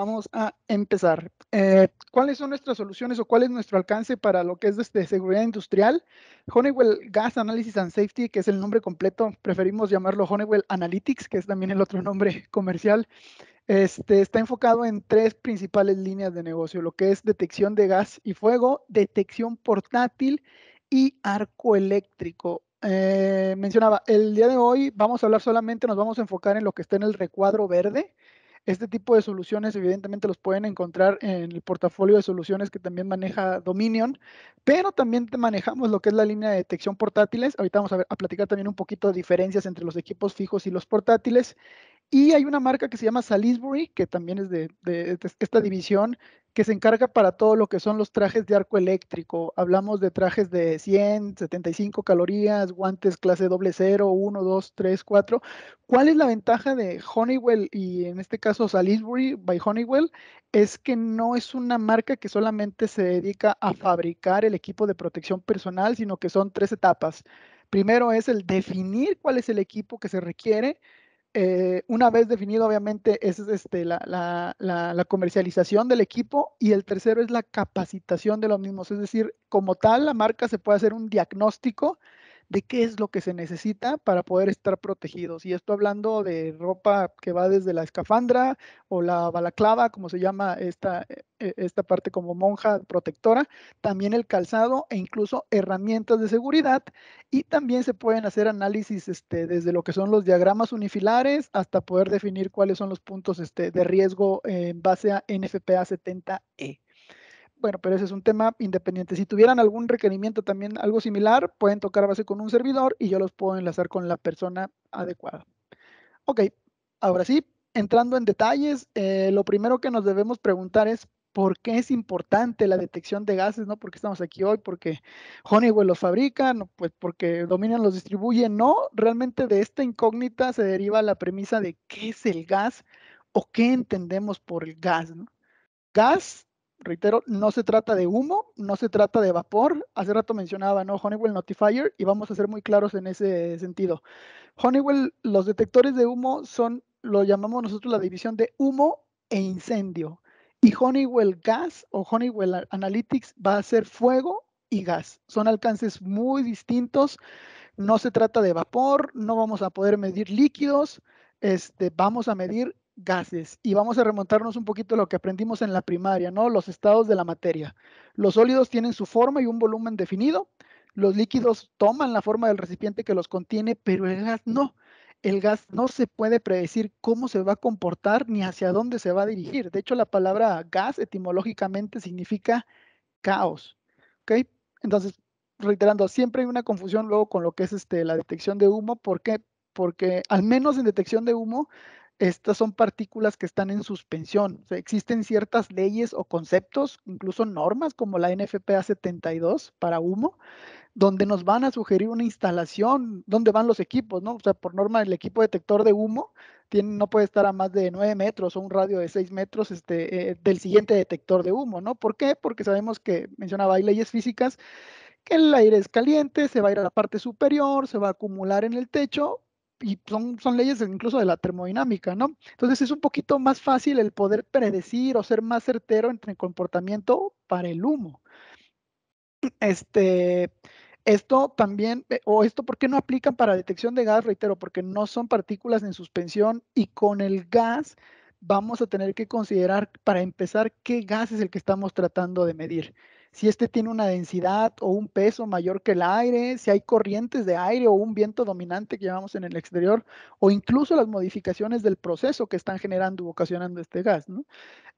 Vamos a empezar. ¿Cuáles son nuestras soluciones o cuál es nuestro alcance para lo que es seguridad industrial? Honeywell Gas Analysis and Safety, que es el nombre completo, preferimos llamarlo Honeywell Analytics, que es también el otro nombre comercial. Está enfocado en tres principales líneas de negocio, lo que es detección de gas y fuego, detección portátil y arco eléctrico. Mencionaba, el día de hoy vamos a hablar solamente, nos vamos a enfocar en lo que está en el recuadro verde. Este tipo de soluciones evidentemente los pueden encontrar en el portafolio de soluciones que también maneja Dominion, pero también manejamos lo que es la línea de detección portátiles. Ahorita vamos a platicar también un poquito de diferencias entre los equipos fijos y los portátiles. Y hay una marca que se llama Salisbury, que también es de esta división, que se encarga para todo lo que son los trajes de arco eléctrico. Hablamos de trajes de 100, 75 calorías, guantes clase doble cero, 1, 2, 3, 4. ¿Cuál es la ventaja de Honeywell y en este caso Salisbury by Honeywell? Es que no es una marca que solamente se dedica a fabricar el equipo de protección personal, sino que son tres etapas. Primero es el definir cuál es el equipo que se requiere. Una vez definido, obviamente, es la comercialización del equipo y el tercero es la capacitación de los mismos. Es decir, como tal, la marca se puede hacer un diagnóstico de qué es lo que se necesita para poder estar protegidos. Y esto hablando de ropa que va desde la escafandra o la balaclava, como se llama esta parte como monja protectora, también el calzado e incluso herramientas de seguridad y también se pueden hacer análisis desde lo que son los diagramas unifilares hasta poder definir cuáles son los puntos de riesgo en base a NFPA 70E. Bueno, pero ese es un tema independiente. Si tuvieran algún requerimiento también algo similar, pueden tocar base con un servidor y yo los puedo enlazar con la persona adecuada. Ok, ahora sí, entrando en detalles, lo primero que nos debemos preguntar es por qué es importante la detección de gases, ¿no? ¿Por qué estamos aquí hoy? ¿Porque Honeywell los fabrica? No, pues porque Dominion los distribuye. No, realmente de esta incógnita se deriva la premisa de qué es el gas o qué entendemos por el gas, ¿no? Gas, reitero, no se trata de humo, no se trata de vapor. Hace rato mencionaba, ¿no? Honeywell Notifier y vamos a ser muy claros en ese sentido. Honeywell, los detectores de humo son, lo llamamos nosotros la división de humo e incendio. Y Honeywell Gas o Honeywell Analytics va a ser fuego y gas. Son alcances muy distintos. No se trata de vapor, no vamos a poder medir líquidos, vamos a medir gases y vamos a remontarnos un poquito a lo que aprendimos en la primaria, ¿no? Los estados de la materia. Los sólidos tienen su forma y un volumen definido. Los líquidos toman la forma del recipiente que los contiene, pero el gas no. El gas no se puede predecir cómo se va a comportar ni hacia dónde se va a dirigir. De hecho, la palabra gas etimológicamente significa caos. ¿Ok? Entonces, reiterando, siempre hay una confusión luego con lo que es la detección de humo. ¿Por qué? Porque al menos en detección de humo, estas son partículas que están en suspensión. O sea, existen ciertas leyes o conceptos, incluso normas como la NFPA 72 para humo, donde nos van a sugerir una instalación, dónde van los equipos, ¿no? O sea, por norma, el equipo detector de humo no puede estar a más de 9 metros o un radio de 6 metros del siguiente detector de humo, ¿no? ¿Por qué? Porque sabemos que, mencionaba, hay leyes físicas, que el aire es caliente, se va a ir a la parte superior, se va a acumular en el techo, y son leyes incluso de la termodinámica, ¿no? Entonces es un poquito más fácil el poder predecir o ser más certero entre el comportamiento para el humo. Este, esto también, o esto, ¿por qué no aplican para detección de gas? Reitero, porque no son partículas en suspensión y con el gas vamos a tener que considerar, para empezar, qué gas es el que estamos tratando de medir. Si este tiene una densidad o un peso mayor que el aire, si hay corrientes de aire o un viento dominante que llamamos en el exterior, o incluso las modificaciones del proceso que están generando o ocasionando este gas, ¿no?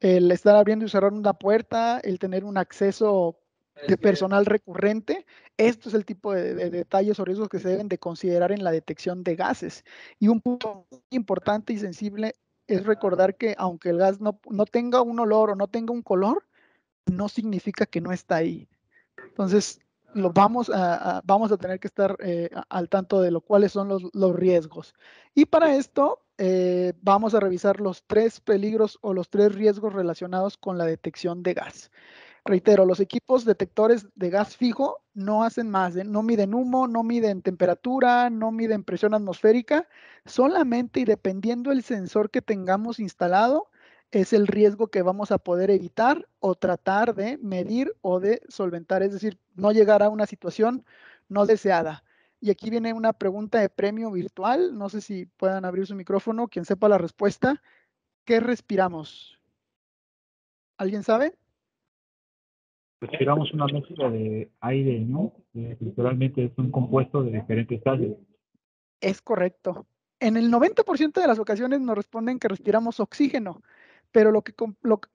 El estar abriendo y cerrando una puerta, el tener un acceso de personal recurrente. Esto es el tipo de detalles o riesgos que se deben de considerar en la detección de gases. Y un punto muy importante y sensible es recordar que aunque el gas no tenga un olor o no tenga un color, no significa que no está ahí. Entonces, vamos a tener que estar al tanto de cuáles son los riesgos. Y para esto, vamos a revisar los tres peligros o los tres riesgos relacionados con la detección de gas. Reitero, los equipos detectores de gas fijo no hacen más, no miden humo, no miden temperatura, no miden presión atmosférica, solamente y dependiendo del sensor que tengamos instalado, es el riesgo que vamos a poder evitar o tratar de medir o de solventar, es decir, no llegar a una situación no deseada. Y aquí viene una pregunta de premio virtual, no sé si puedan abrir su micrófono, quien sepa la respuesta. ¿Qué respiramos? ¿Alguien sabe? Respiramos una mezcla de aire, ¿no? Literalmente es un compuesto de diferentes gases. Es correcto. En el 90% de las ocasiones nos responden que respiramos oxígeno, pero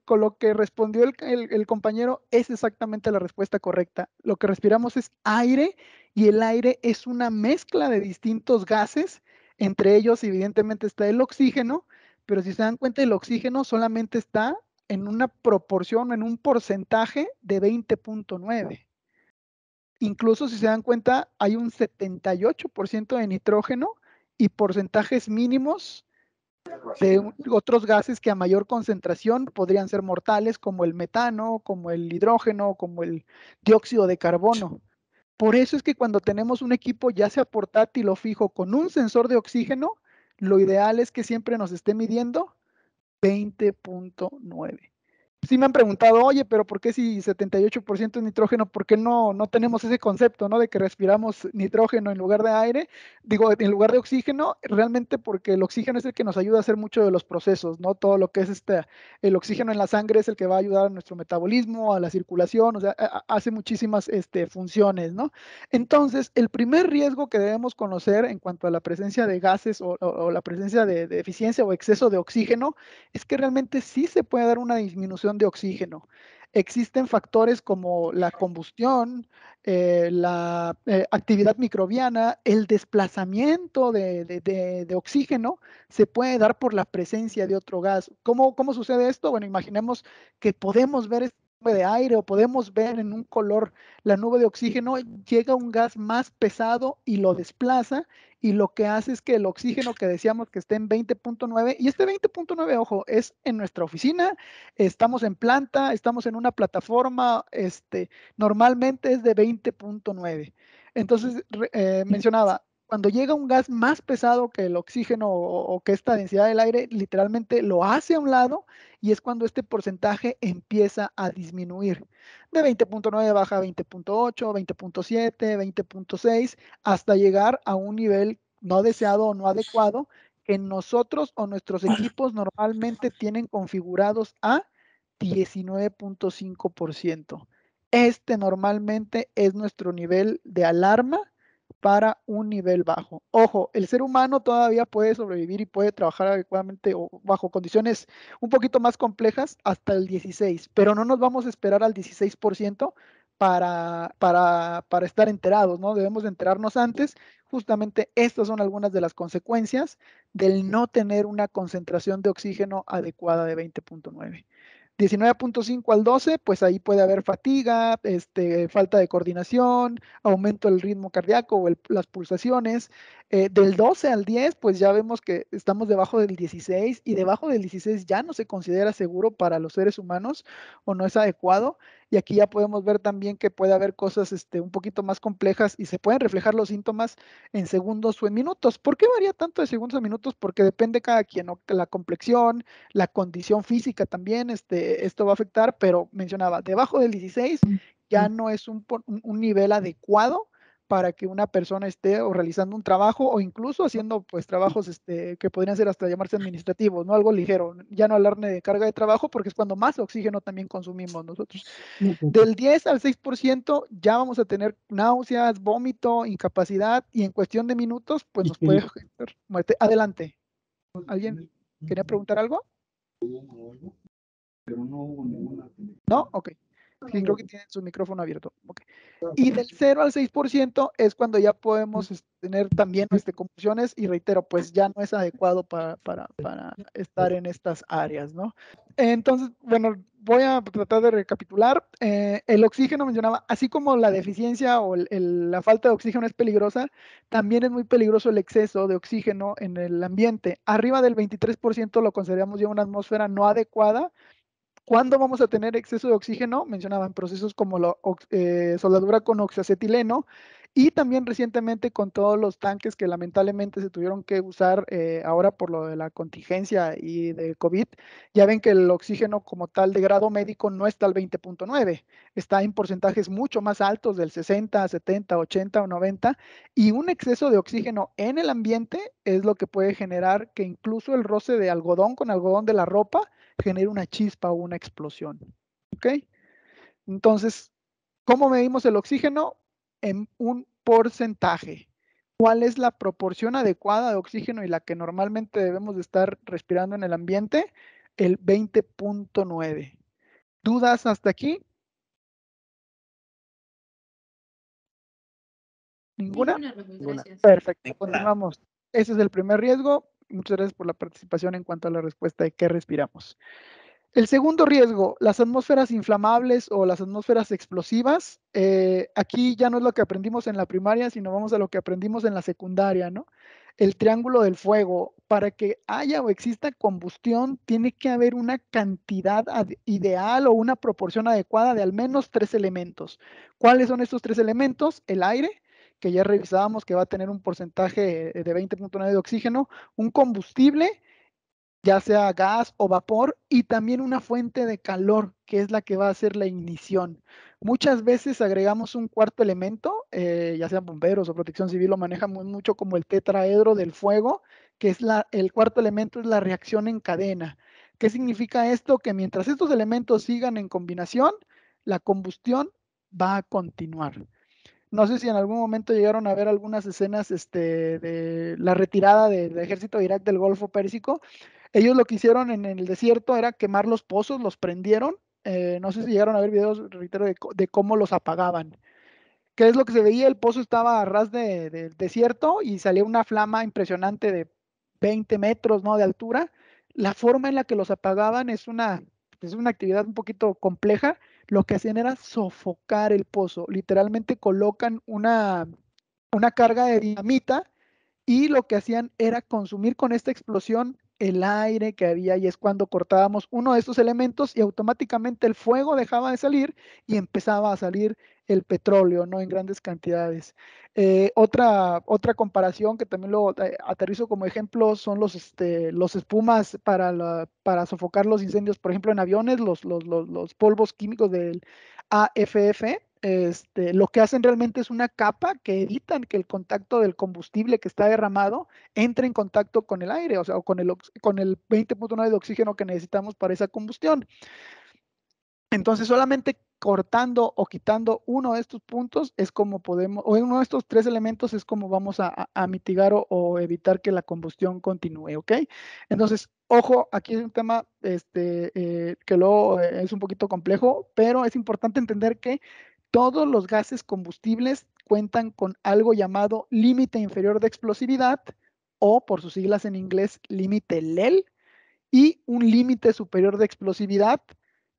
con lo que respondió el compañero es exactamente la respuesta correcta. Lo que respiramos es aire y el aire es una mezcla de distintos gases. Entre ellos, evidentemente, está el oxígeno, pero si se dan cuenta, el oxígeno solamente está en una proporción, en un porcentaje de 20.9. Incluso si se dan cuenta, hay un 78% de nitrógeno y porcentajes mínimos de otros gases que a mayor concentración podrían ser mortales, como el metano, como el hidrógeno, como el dióxido de carbono. Por eso es que cuando tenemos un equipo, ya sea portátil o fijo, con un sensor de oxígeno, lo ideal es que siempre nos esté midiendo 20.9. Sí me han preguntado, oye, pero ¿por qué si 78% es nitrógeno, por qué no tenemos ese concepto, ¿no? De que respiramos nitrógeno en lugar de aire, digo, en lugar de oxígeno, realmente porque el oxígeno es el que nos ayuda a hacer mucho de los procesos, ¿no? Todo lo que es el oxígeno en la sangre es el que va a ayudar a nuestro metabolismo, a la circulación, o sea, hace muchísimas funciones, ¿no? Entonces, el primer riesgo que debemos conocer en cuanto a la presencia de gases o la presencia de deficiencia o exceso de oxígeno es que realmente sí se puede dar una disminución de oxígeno. Existen factores como la combustión, la actividad microbiana, el desplazamiento de oxígeno se puede dar por la presencia de otro gas. ¿Cómo sucede esto? Bueno, imaginemos que podemos ver esta nube de aire o podemos ver en un color la nube de oxígeno, llega un gas más pesado y lo desplaza y lo que hace es que el oxígeno que decíamos que esté en 20.9, y este 20.9, ojo, es en nuestra oficina, estamos en planta, estamos en una plataforma, normalmente es de 20.9. Entonces, mencionaba, cuando llega un gas más pesado que el oxígeno o que esta densidad del aire, literalmente lo hace a un lado y es cuando este porcentaje empieza a disminuir. De 20.9 baja a 20.8, 20.7, 20.6, hasta llegar a un nivel no deseado o no adecuado que nosotros o nuestros equipos normalmente tienen configurados a 19.5%. Este normalmente es nuestro nivel de alarma para un nivel bajo. Ojo, el ser humano todavía puede sobrevivir y puede trabajar adecuadamente o bajo condiciones un poquito más complejas hasta el 16, pero no nos vamos a esperar al 16% para estar enterados, ¿no? Debemos de enterarnos antes. Justamente estas son algunas de las consecuencias del no tener una concentración de oxígeno adecuada de 20.9. 19.5 al 12, pues ahí puede haber fatiga, falta de coordinación, aumento del ritmo cardíaco o las pulsaciones. Del 12 al 10, pues ya vemos que estamos debajo del 16 y debajo del 16 ya no se considera seguro para los seres humanos o no es adecuado. Y aquí ya podemos ver también que puede haber cosas un poquito más complejas y se pueden reflejar los síntomas en segundos o en minutos. ¿Por qué varía tanto de segundos a minutos? Porque depende cada quien, ¿no? La complexión, la condición física también, esto va a afectar, pero mencionaba, debajo del 16 ya no es un nivel adecuado para que una persona esté o realizando un trabajo o incluso haciendo pues trabajos que podrían ser hasta llamarse administrativos, ¿no? Algo ligero, ya no hablarme de carga de trabajo porque es cuando más oxígeno también consumimos nosotros. Del 10 al 6% ya vamos a tener náuseas, vómito, incapacidad y en cuestión de minutos pues nos puede generar muerte. Adelante. ¿Alguien quería preguntar algo? ¿No? Ok. Sí, creo que tienen su micrófono abierto. Okay. Y del 0 al 6% es cuando ya podemos tener también confusiones y reitero, pues ya no es adecuado para estar en estas áreas, ¿no? Entonces, bueno, voy a tratar de recapitular. El oxígeno mencionaba, así como la deficiencia o la falta de oxígeno es peligrosa, también es muy peligroso el exceso de oxígeno en el ambiente. Arriba del 23% lo consideramos ya una atmósfera no adecuada. ¿Cuándo vamos a tener exceso de oxígeno? Mencionaban procesos como la soldadura con oxacetileno Y también recientemente con todos los tanques que lamentablemente se tuvieron que usar ahora por lo de la contingencia y de COVID, ya ven que el oxígeno como tal de grado médico no está al 20.9, está en porcentajes mucho más altos del 60, 70, 80 o 90, y un exceso de oxígeno en el ambiente es lo que puede generar que incluso el roce de algodón con algodón de la ropa genere una chispa o una explosión. ¿Ok? Entonces, ¿cómo medimos el oxígeno? En un porcentaje. ¿Cuál es la proporción adecuada de oxígeno y la que normalmente debemos de estar respirando en el ambiente? El 20.9. ¿Dudas hasta aquí? ¿Ninguna? Ninguna, Raúl, Ninguna. gracias. Perfecto, continuamos. Ese es el primer riesgo. Muchas gracias por la participación en cuanto a la respuesta de qué respiramos. El segundo riesgo, las atmósferas inflamables o las atmósferas explosivas. Aquí ya no es lo que aprendimos en la primaria, sino vamos a lo que aprendimos en la secundaria, ¿no? El triángulo del fuego. Para que haya o exista combustión, tiene que haber una cantidad ideal o una proporción adecuada de al menos 3 elementos. ¿Cuáles son estos 3 elementos? El aire, que ya revisábamos que va a tener un porcentaje de 20.9 de oxígeno, un combustible, ya sea gas o vapor, y también una fuente de calor, que es la que va a hacer la ignición. Muchas veces agregamos un cuarto elemento, ya sean bomberos o protección civil, lo manejan mucho como el tetraedro del fuego, que es el cuarto elemento, es la reacción en cadena. ¿Qué significa esto? Que mientras estos elementos sigan en combinación, la combustión va a continuar. No sé si en algún momento llegaron a ver algunas escenas de la retirada del ejército de Irak del Golfo Pérsico. Ellos lo que hicieron en el desierto era quemar los pozos, los prendieron. No sé si llegaron a ver videos, reitero, de cómo los apagaban. ¿Qué es lo que se veía? El pozo estaba a ras del desierto y salía una flama impresionante de 20 metros, ¿no?, de altura. La forma en la que los apagaban es una actividad un poquito compleja. Lo que hacían era sofocar el pozo. Literalmente colocan una carga de dinamita y lo que hacían era consumir con esta explosión el aire que había, y es cuando cortábamos uno de estos elementos y automáticamente el fuego dejaba de salir y empezaba a salir el petróleo, ¿no?, en grandes cantidades. Otra comparación que también lo aterrizo como ejemplo son los espumas para sofocar los incendios, por ejemplo, en aviones, los polvos químicos del AFF. Lo que hacen realmente es una capa que evitan que el contacto del combustible que está derramado entre en contacto con el aire, o sea, o con el 20.9 de oxígeno que necesitamos para esa combustión. Entonces, solamente cortando o quitando uno de estos puntos es como podemos, o uno de estos 3 elementos es como vamos a mitigar o evitar que la combustión continúe, ¿ok? Entonces, ojo, aquí es un tema que luego es un poquito complejo, pero es importante entender que todos los gases combustibles cuentan con algo llamado límite inferior de explosividad, o por sus siglas en inglés, límite LEL, y un límite superior de explosividad,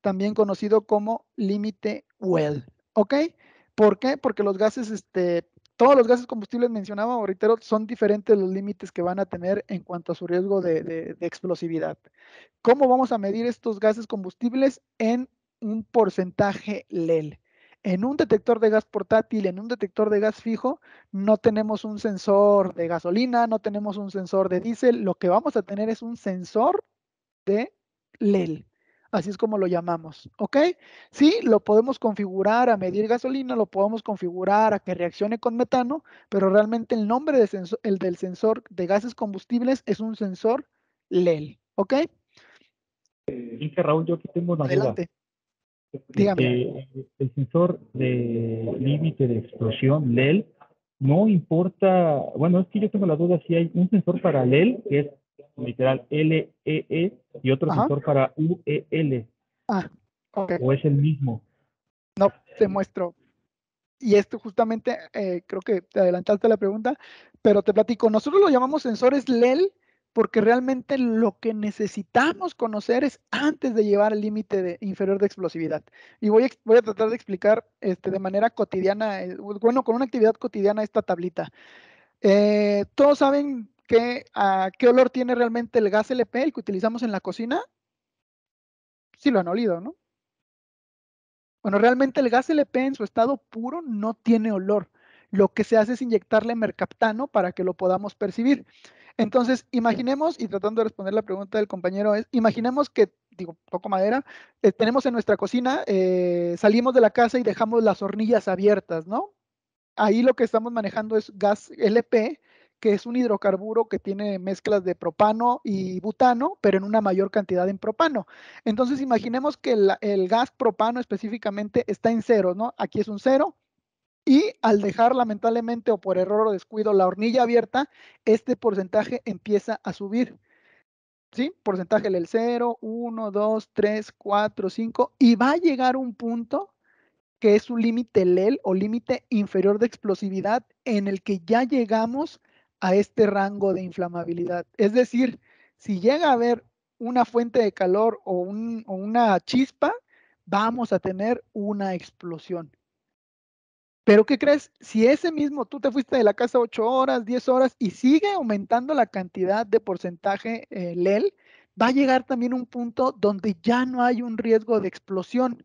también conocido como límite Well. ¿Ok? ¿Por qué? Porque todos los gases combustibles mencionaba, ahorita son diferentes los límites que van a tener en cuanto a su riesgo de explosividad. ¿Cómo vamos a medir estos gases combustibles? En un porcentaje LEL. En un detector de gas portátil, en un detector de gas fijo, no tenemos un sensor de gasolina, no tenemos un sensor de diésel, lo que vamos a tener es un sensor de LEL. Así es como lo llamamos, ¿ok? Sí, lo podemos configurar a medir gasolina, lo podemos configurar a que reaccione con metano, pero realmente el nombre el del sensor de gases combustibles es un sensor LEL, ¿ok? Dice Raúl, yo aquí tengo una duda. Adelante, dígame. El sensor de límite de explosión, LEL, no importa, bueno, es que yo tengo la duda si hay un sensor para LEL, que es literal LEE, y otro Ajá. sensor para UEL, Ok. o es el mismo. No, te muestro. Y esto justamente, creo que te adelantaste la pregunta, pero te platico. Nosotros lo llamamos sensores LEL porque realmente lo que necesitamos conocer es antes de llevar el límite inferior de explosividad. Y voy a tratar de explicar de manera cotidiana, bueno, con una actividad cotidiana esta tablita. ¿Todos saben qué olor tiene realmente el gas LP, el que utilizamos en la cocina? Sí lo han olido, ¿no? Bueno, realmente el gas LP en su estado puro no tiene olor. lo que se hace es inyectarle mercaptano para que lo podamos percibir. Entonces, imaginemos, y tratando de responder la pregunta del compañero, imaginemos que, digo, toco madera, tenemos en nuestra cocina, salimos de la casa y dejamos las hornillas abiertas, ¿no? Ahí lo que estamos manejando es gas LP, que es un hidrocarburo que tiene mezclas de propano y butano, pero en una mayor cantidad en propano. Entonces, imaginemos que el gas propano específicamente está en cero, ¿no? Aquí es un cero. Y al dejar lamentablemente o por error o descuido la hornilla abierta, este porcentaje empieza a subir. ¿Sí? Porcentaje del 0, 1, 2, 3, 4, 5 y va a llegar un punto que es un límite LEL o límite inferior de explosividad en el que ya llegamos a este rango de inflamabilidad. Es decir, si llega a haber una fuente de calor o una chispa, vamos a tener una explosión. Pero ¿qué crees? Si ese mismo tú te fuiste de la casa 8 horas, 10 horas y sigue aumentando la cantidad de porcentaje LEL, va a llegar también un punto donde ya no hay un riesgo de explosión,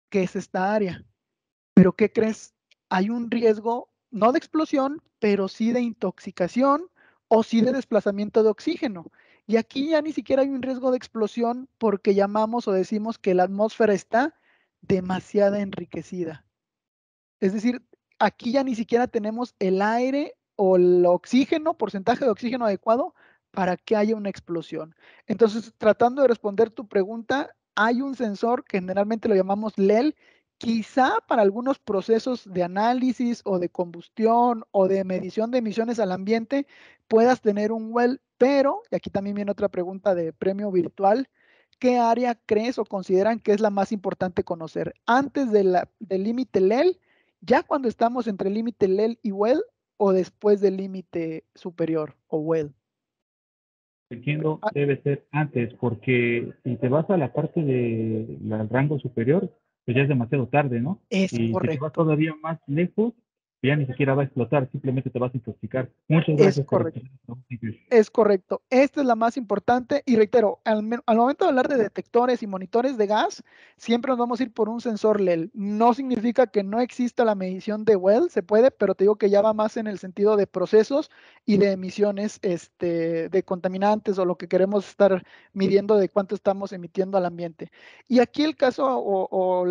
que es esta área. Pero ¿qué crees? Hay un riesgo, no de explosión, pero sí de intoxicación o sí de desplazamiento de oxígeno. Y aquí ya ni siquiera hay un riesgo de explosión porque llamamos o decimos que la atmósfera está demasiado enriquecida. Es decir, aquí ya ni siquiera tenemos el aire o el oxígeno, porcentaje de oxígeno adecuado para que haya una explosión. Entonces, tratando de responder tu pregunta, hay un sensor que generalmente lo llamamos LEL, quizá para algunos procesos de análisis o de combustión o de medición de emisiones al ambiente puedas tener un WELL, pero, y aquí también viene otra pregunta de premio virtual, ¿qué área crees o consideran que es la más importante conocer? ¿Antes del límite LEL? ¿Ya cuando estamos entre el límite LEL y WELL o después del límite superior o WELL? Entiendo, Ah, debe ser antes, porque si te vas a la parte del rango superior, pues ya es demasiado tarde, ¿no? es Y si te vas correcto, todavía más lejos, ya ni siquiera va a explotar, simplemente te vas a intoxicar. Muchas es gracias por correcto. responder esta pregunta. Es correcto. Esta es la más importante y reitero, al momento de hablar de detectores y monitores de gas, siempre nos vamos a ir por un sensor LEL. No significa que no exista la medición de WELL, se puede, pero te digo que ya va más en el sentido de procesos y de emisiones de contaminantes o lo que queremos estar midiendo de cuánto estamos emitiendo al ambiente. Y aquí el caso o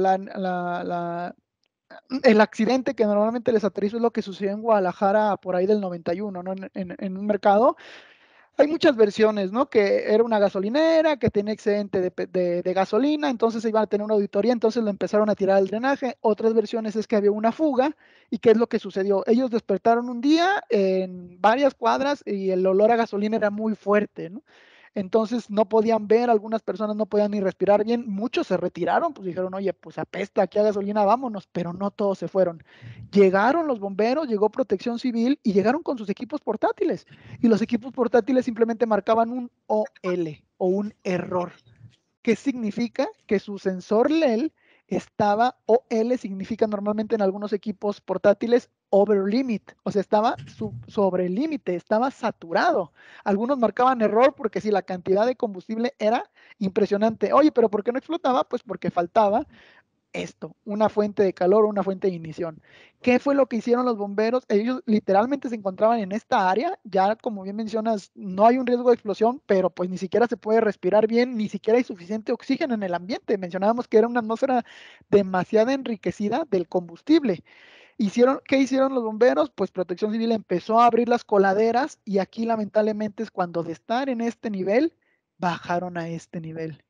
el accidente que normalmente les aterrizo es lo que sucedió en Guadalajara por ahí del 91, ¿no? En un mercado hay muchas versiones, ¿no? Que era una gasolinera, que tenía excedente de gasolina, entonces iban a tener una auditoría, entonces lo empezaron a tirar al drenaje. Otras versiones es que había una fuga. ¿Y qué es lo que sucedió? Ellos despertaron un día en varias cuadras y el olor a gasolina era muy fuerte, ¿no? Entonces no podían ver, algunas personas no podían ni respirar bien, muchos se retiraron, pues dijeron, oye, pues apesta aquí a gasolina, vámonos, pero no todos se fueron. Llegaron los bomberos, llegó Protección Civil y llegaron con sus equipos portátiles y los equipos portátiles simplemente marcaban un OL o un error. ¿Qué significa? Que su sensor LEL estaba, OL significa normalmente en algunos equipos portátiles over limit, o sea, estaba sobre el límite, estaba saturado. Algunos marcaban error porque si la cantidad de combustible era impresionante. Oye, pero ¿por qué no explotaba? Pues porque faltaba esto, una fuente de calor o una fuente de ignición. ¿Qué fue lo que hicieron los bomberos? Ellos literalmente se encontraban en esta área, ya como bien mencionas, no hay un riesgo de explosión, pero pues ni siquiera se puede respirar bien, ni siquiera hay suficiente oxígeno en el ambiente. Mencionábamos que era una atmósfera demasiado enriquecida del combustible. ¿Qué hicieron los bomberos? Pues Protección Civil empezó a abrir las coladeras y aquí lamentablemente es cuando de estar en este nivel, bajaron a este nivel.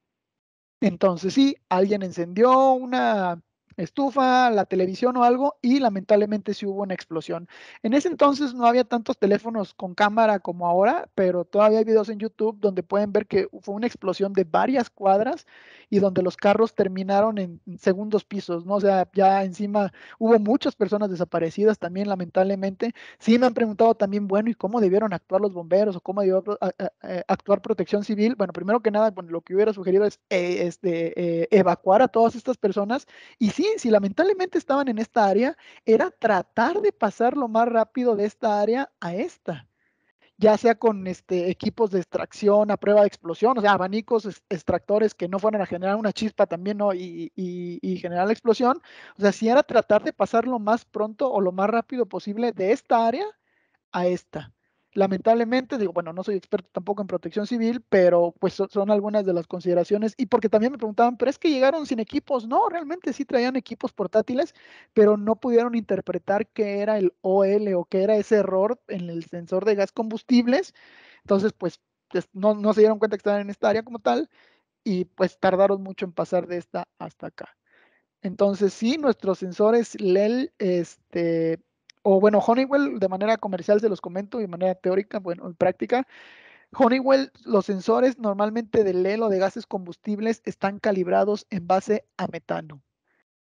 Entonces sí, alguien encendió una estufa, la televisión o algo y lamentablemente sí hubo una explosión. En ese entonces no había tantos teléfonos con cámara como ahora, pero todavía hay videos en YouTube donde pueden ver que fue una explosión de varias cuadras y donde los carros terminaron en segundos pisos, ¿no? O sea, ya encima hubo muchas personas desaparecidas también lamentablemente. Sí me han preguntado también, bueno, ¿y cómo debieron actuar los bomberos o cómo debió actuar Protección Civil? Bueno, primero que nada, bueno, lo que hubiera sugerido es evacuar a todas estas personas. Y sí, si lamentablemente estaban en esta área, era tratar de pasar lo más rápido de esta área a esta. ya sea con equipos de extracción a prueba de explosión, o sea, abanicos extractores que no fueran a generar una chispa también, ¿no? Y generar la explosión. O sea, si era tratar de pasar lo más pronto o lo más rápido posible de esta área a esta. Lamentablemente, digo, bueno, no soy experto tampoco en protección civil, pero pues son algunas de las consideraciones. Y porque también me preguntaban, pero es que llegaron sin equipos. No, realmente sí traían equipos portátiles, pero no pudieron interpretar qué era el OL o qué era ese error en el sensor de gas combustibles. Entonces, pues no se dieron cuenta que estaban en esta área como tal y pues tardaron mucho en pasar de esta hasta acá. Entonces, sí, nuestros sensores LEL, o bueno, Honeywell de manera comercial se los comento y de manera teórica, bueno, en práctica, Honeywell, los sensores normalmente de LEL o de gases combustibles están calibrados en base a metano.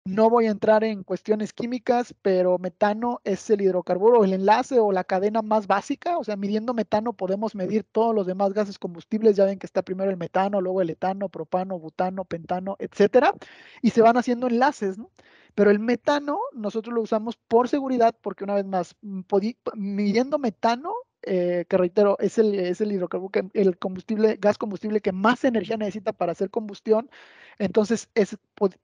No voy a entrar en cuestiones químicas, pero metano es el hidrocarburo, el enlace o la cadena más básica. O sea, midiendo metano podemos medir todos los demás gases combustibles. Ya ven que está primero el metano, luego el etano, propano, butano, pentano, etcétera. Y se van haciendo enlaces, ¿no? Pero el metano nosotros lo usamos por seguridad, porque una vez más, midiendo metano, que reitero, es el hidrocarburo, el combustible, gas combustible que más energía necesita para hacer combustión. Entonces,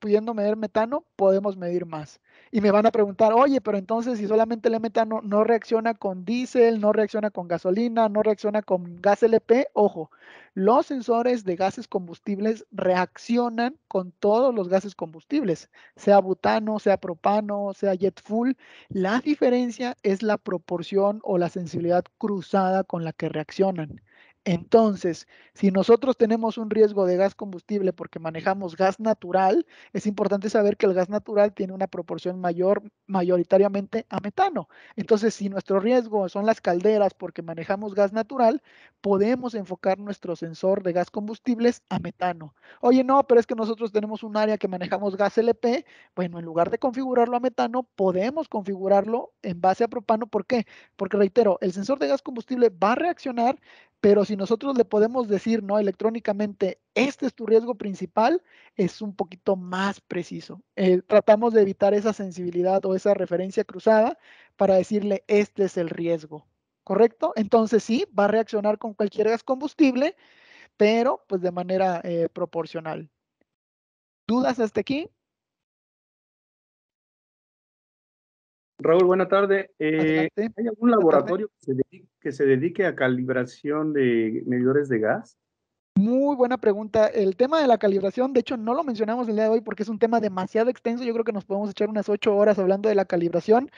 pudiendo medir metano, podemos medir más. Y me van a preguntar, oye, pero entonces si solamente el metano no reacciona con diésel, no reacciona con gasolina, no reacciona con gas LP, ojo, los sensores de gases combustibles reaccionan con todos los gases combustibles, sea butano, sea propano, sea jet fuel. La diferencia es la proporción o la sensibilidad cruzada con la que reaccionan. Entonces, si nosotros tenemos un riesgo de gas combustible porque manejamos gas natural, es importante saber que el gas natural tiene una proporción mayor, mayoritariamente a metano. Entonces, si nuestro riesgo son las calderas porque manejamos gas natural, podemos enfocar nuestro sensor de gas combustibles a metano. Oye, no, pero es que nosotros tenemos un área que manejamos gas LP. Bueno, en lugar de configurarlo a metano, podemos configurarlo en base a propano. ¿Por qué? Porque reitero, el sensor de gas combustible va a reaccionar, pero si nosotros le podemos decir, ¿no? Electrónicamente, este es tu riesgo principal, es un poquito más preciso. Tratamos de evitar esa sensibilidad o esa referencia cruzada para decirle, este es el riesgo, ¿correcto? Entonces sí, va a reaccionar con cualquier gas combustible, pero pues de manera proporcional. ¿Dudas hasta aquí? Raúl, buena tarde. Adelante. ¿Hay algún Buena tarde. laboratorio que se dedique a calibración de medidores de gas? Muy buena pregunta. El tema de la calibración, de hecho, no lo mencionamos el día de hoy porque es un tema demasiado extenso. Yo creo que nos podemos echar unas 8 horas hablando de la calibración.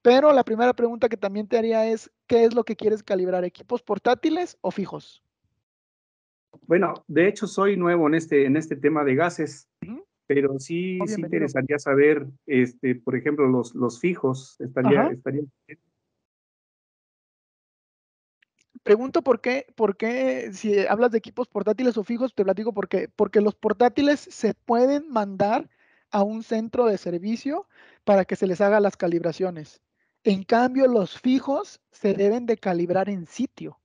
Pero la primera pregunta que también te haría es, ¿qué es lo que quieres calibrar? ¿Equipos portátiles o fijos? Bueno, de hecho soy nuevo en este tema de gases, Ujú. pero Oh, sí bienvenido. interesaría saber, por ejemplo, los fijos, Ajá. estaría. Pregunto por qué, si hablas de equipos portátiles o fijos, te platico por qué. Porque los portátiles se pueden mandar a un centro de servicio para que se les haga las calibraciones. En cambio, los fijos se deben de calibrar en sitio.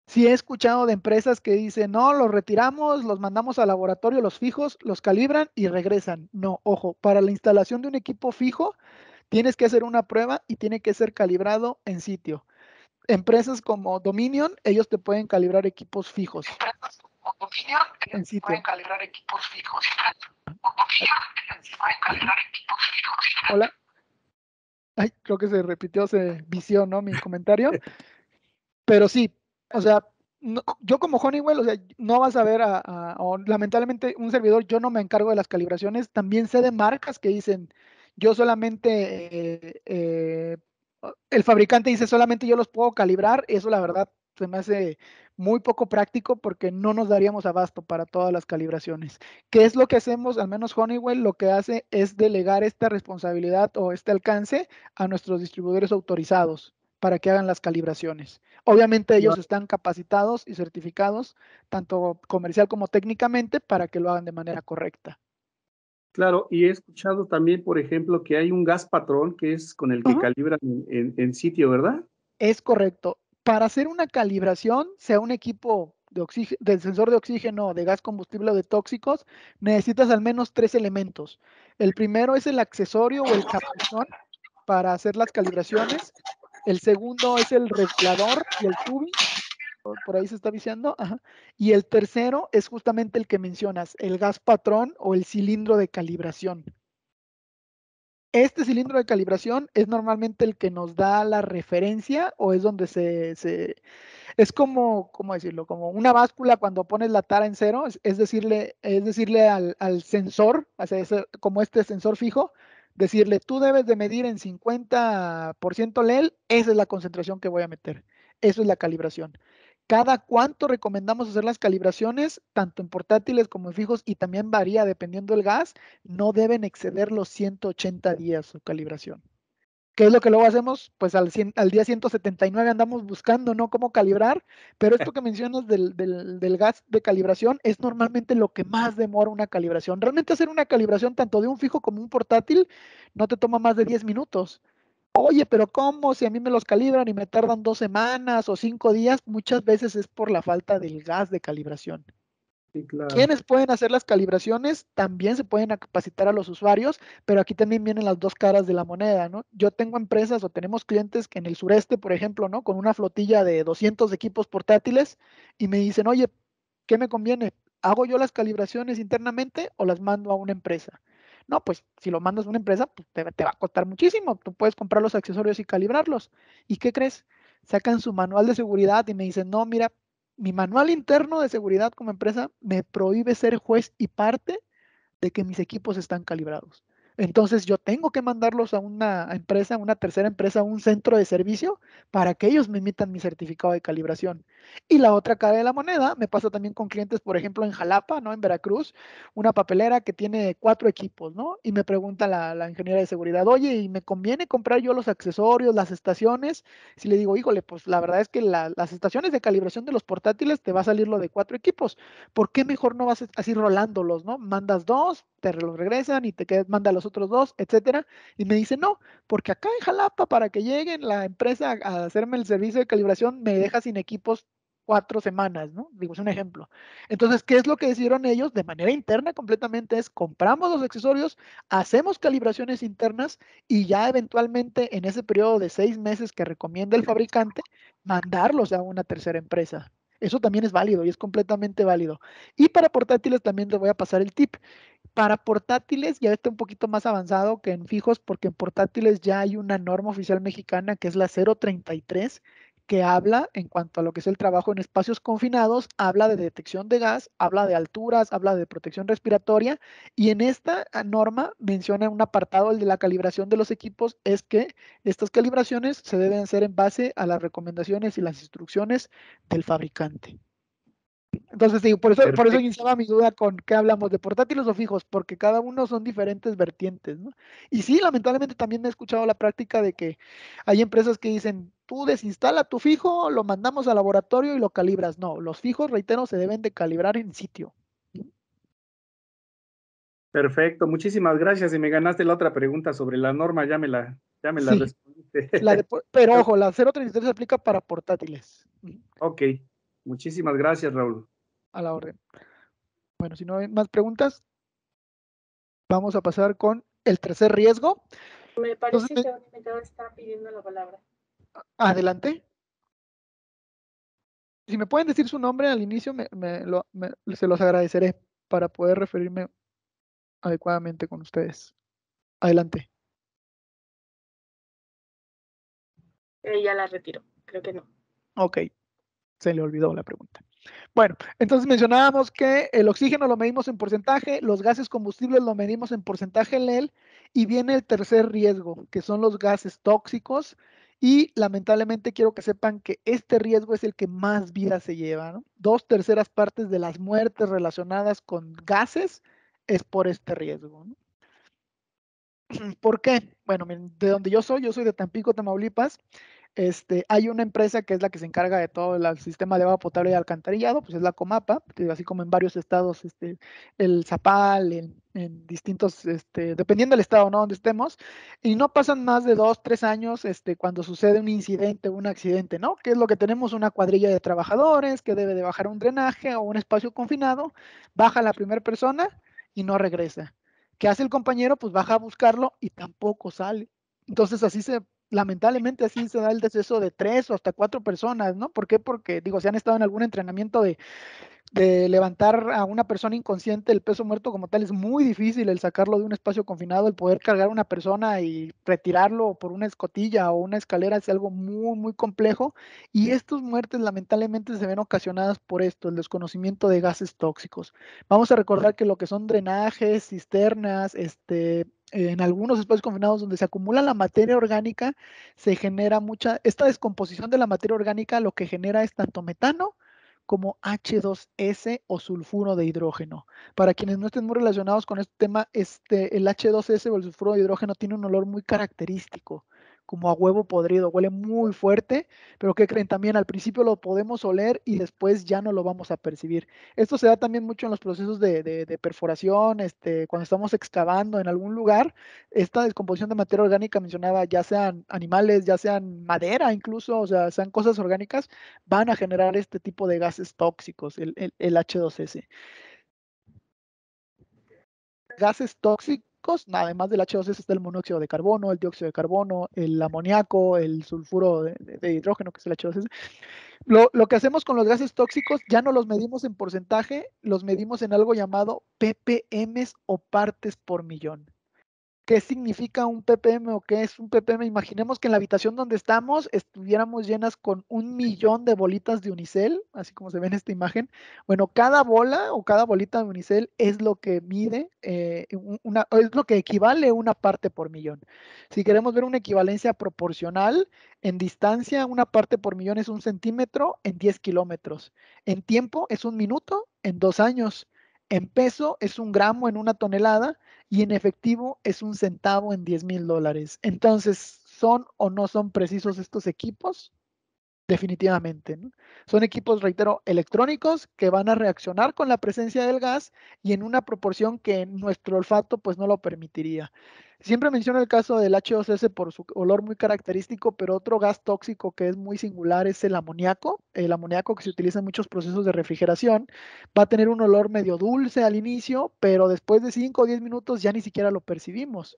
Sí he escuchado de empresas que dicen, no, los retiramos, los mandamos al laboratorio, los fijos, los calibran y regresan. No, ojo, para la instalación de un equipo fijo, tienes que hacer una prueba y tiene que ser calibrado en sitio. Empresas como Dominion, ellos te pueden calibrar equipos fijos en sitio. Hola. Ay, creo que se repitió, se vició, ¿no? Mi comentario. Pero sí, o sea, yo como Honeywell, o sea, no vas a ver o lamentablemente un servidor, yo no me encargo de las calibraciones, también sé de marcas que dicen, yo solamente, el fabricante dice solamente yo los puedo calibrar, eso la verdad se me hace muy poco práctico porque no nos daríamos abasto para todas las calibraciones. ¿Qué es lo que hacemos? Al menos Honeywell lo que hace es delegar esta responsabilidad o este alcance a nuestros distribuidores autorizados para que hagan las calibraciones. Obviamente ellos están capacitados y certificados, tanto comercial como técnicamente, para que lo hagan de manera correcta. Claro, y he escuchado también, por ejemplo, que hay un gas patrón que es con el que Ajá. calibran en sitio, ¿verdad? Es correcto. Para hacer una calibración, sea un equipo del sensor de oxígeno, de gas combustible o de tóxicos, necesitas al menos 3 elementos. El primero es el accesorio o el capuchón para hacer las calibraciones. El segundo es el regulador y el tubing. Por ahí se está viciando. Ajá. Y el tercero es justamente el que mencionas, el gas patrón o el cilindro de calibración. Este cilindro de calibración es normalmente el que nos da la referencia o es donde es como, ¿cómo decirlo? Como una báscula cuando pones la tara en cero, es decirle al sensor, o sea, como este sensor fijo, decirle, tú debes de medir en 50% LEL, esa es la concentración que voy a meter. Eso es la calibración. Cada cuánto recomendamos hacer las calibraciones, tanto en portátiles como en fijos, y también varía dependiendo del gas, no deben exceder los 180 días su calibración. ¿Qué es lo que luego hacemos? Pues al día 179 andamos buscando, ¿no? Cómo calibrar, pero esto que mencionas del gas de calibración es normalmente lo que más demora una calibración. Realmente hacer una calibración tanto de un fijo como un portátil no te toma más de 10 minutos. Oye, pero ¿cómo? Si a mí me los calibran y me tardan 2 semanas o 5 días, muchas veces es por la falta del gas de calibración. Sí, claro. ¿Quiénes pueden hacer las calibraciones? También se pueden capacitar a los usuarios, pero aquí también vienen las dos caras de la moneda, ¿no? Yo tengo empresas o tenemos clientes que en el sureste, por ejemplo, ¿no? Con una flotilla de 200 equipos portátiles y me dicen, oye, ¿qué me conviene? ¿Hago yo las calibraciones internamente o las mando a una empresa? No, pues si lo mandas a una empresa, pues te va a costar muchísimo. Tú puedes comprar los accesorios y calibrarlos. ¿Y qué crees? Sacan su manual de seguridad y me dicen, no, mira, mi manual interno de seguridad como empresa me prohíbe ser juez y parte de que mis equipos están calibrados. Entonces yo tengo que mandarlos a una empresa, a una tercera empresa, a un centro de servicio para que ellos me emitan mi certificado de calibración. Y la otra cara de la moneda me pasa también con clientes, por ejemplo, en Jalapa, ¿no? En Veracruz, una papelera que tiene 4 equipos, ¿no? Y me pregunta la ingeniera de seguridad, oye, ¿y me conviene comprar yo los accesorios, las estaciones? Si le digo, híjole, pues la verdad es que las estaciones de calibración de los portátiles te va a salir lo de 4 equipos. ¿Por qué mejor no vas así rolándolos, no? Mandas 2, te los regresan y te quedas, manda los otros 2, etcétera. Y me dice, no, porque acá en Jalapa, para que lleguen la empresa a hacerme el servicio de calibración, me deja sin equipos 4 semanas, ¿no? Digo, es un ejemplo. Entonces, ¿qué es lo que decidieron ellos? De manera interna completamente es, compramos los accesorios, hacemos calibraciones internas y ya eventualmente en ese periodo de 6 meses que recomienda el fabricante, mandarlos a una tercera empresa. Eso también es válido y es completamente válido. Y para portátiles también les voy a pasar el tip. Para portátiles ya está un poquito más avanzado que en fijos, porque en portátiles ya hay una norma oficial mexicana que es la 033, que habla en cuanto a lo que es el trabajo en espacios confinados, habla de detección de gas, habla de alturas, habla de protección respiratoria, y en esta norma menciona un apartado, el de la calibración de los equipos, es que estas calibraciones se deben hacer en base a las recomendaciones y las instrucciones del fabricante. Entonces, digo, por eso Perfecto. iniciaba mi duda con qué hablamos, de portátiles o fijos, porque cada uno son diferentes vertientes, ¿no? Y sí, lamentablemente también he escuchado la práctica de que hay empresas que dicen, tú desinstala tu fijo, lo mandamos al laboratorio y lo calibras. No, los fijos, reitero, se deben de calibrar en sitio. Perfecto, muchísimas gracias. Y me ganaste la otra pregunta sobre la norma, ya me la Sí, respondiste. pero ojo, la 033 se aplica para portátiles. Ok, muchísimas gracias, Raúl. A la orden. Bueno, si no hay más preguntas, vamos a pasar con el tercer riesgo. Me Entonces, parece que un invitado está pidiendo la palabra. adelante. Si me pueden decir su nombre al inicio, se los agradeceré para poder referirme adecuadamente con ustedes. Adelante. Ya la retiro, creo que no. Ok, se le olvidó la pregunta. Bueno, entonces mencionábamos que el oxígeno lo medimos en porcentaje, los gases combustibles lo medimos en porcentaje LEL, y viene el tercer riesgo, que son los gases tóxicos, y lamentablemente quiero que sepan que este riesgo es el que más vida se lleva, ¿no? 2/3 de las muertes relacionadas con gases es por este riesgo, ¿no? ¿Por qué? Bueno, de donde yo soy de Tampico, Tamaulipas. Hay una empresa que es la que se encarga de todo el sistema de agua potable y alcantarillado, pues es la Comapa, así como en varios estados, el Zapal, en distintos, dependiendo del estado, ¿no? Donde estemos, y no pasan más de 2, 3 años, cuando sucede un incidente, un accidente, ¿no? Que es lo que tenemos, una cuadrilla de trabajadores que debe de bajar un drenaje o un espacio confinado, baja la primera persona y no regresa. ¿Qué hace el compañero? Pues baja a buscarlo y tampoco sale. Entonces así lamentablemente así se da el deceso de 3 o hasta 4 personas, ¿no? ¿Por qué? Porque, digo, si han estado en algún entrenamiento de levantar a una persona inconsciente, el peso muerto como tal, es muy difícil el sacarlo de un espacio confinado, el poder cargar a una persona y retirarlo por una escotilla o una escalera es algo muy, muy complejo. Y estas muertes lamentablemente se ven ocasionadas por esto, el desconocimiento de gases tóxicos. Vamos a recordar que lo que son drenajes, cisternas, en algunos espacios confinados donde se acumula la materia orgánica, se genera esta descomposición de la materia orgánica, lo que genera es tanto metano como H2S o sulfuro de hidrógeno. Para quienes no estén muy relacionados con este tema, el H2S o el sulfuro de hidrógeno tiene un olor muy característico, como a huevo podrido, huele muy fuerte, pero ¿qué creen? También al principio lo podemos oler y después ya no lo vamos a percibir. Esto se da también mucho en los procesos de perforación, cuando estamos excavando en algún lugar, esta descomposición de materia orgánica mencionaba, ya sean animales, ya sean madera incluso, o sea, sean cosas orgánicas, van a generar este tipo de gases tóxicos, el H2S. Gases tóxicos, además del H2S está el monóxido de carbono, el dióxido de carbono, el amoníaco, el sulfuro de hidrógeno, que es el H2S. Lo que hacemos con los gases tóxicos ya no los medimos en porcentaje, los medimos en algo llamado ppm o partes por millón. ¿Qué significa un ppm o qué es un ppm? Imaginemos que en la habitación donde estamos estuviéramos llenas con 1 millón de bolitas de unicel, así como se ve en esta imagen. Bueno, cada bola o cada bolita de unicel es lo que mide, es lo que equivale a una parte por millón. Si queremos ver una equivalencia proporcional, en distancia, una parte por millón es 1 centímetro en 10 kilómetros. En tiempo es 1 minuto en 2 años. En peso es 1 gramo en 1 tonelada y en efectivo es 1 centavo en $10,000. Entonces, ¿son o no son precisos estos equipos? Definitivamente, ¿no? Son equipos, reitero, electrónicos que van a reaccionar con la presencia del gas y en una proporción que nuestro olfato pues no lo permitiría. Siempre menciono el caso del H2S por su olor muy característico, pero otro gas tóxico que es muy singular es el amoníaco. El amoníaco que se utiliza en muchos procesos de refrigeración va a tener un olor medio dulce al inicio, pero después de 5 o 10 minutos ya ni siquiera lo percibimos.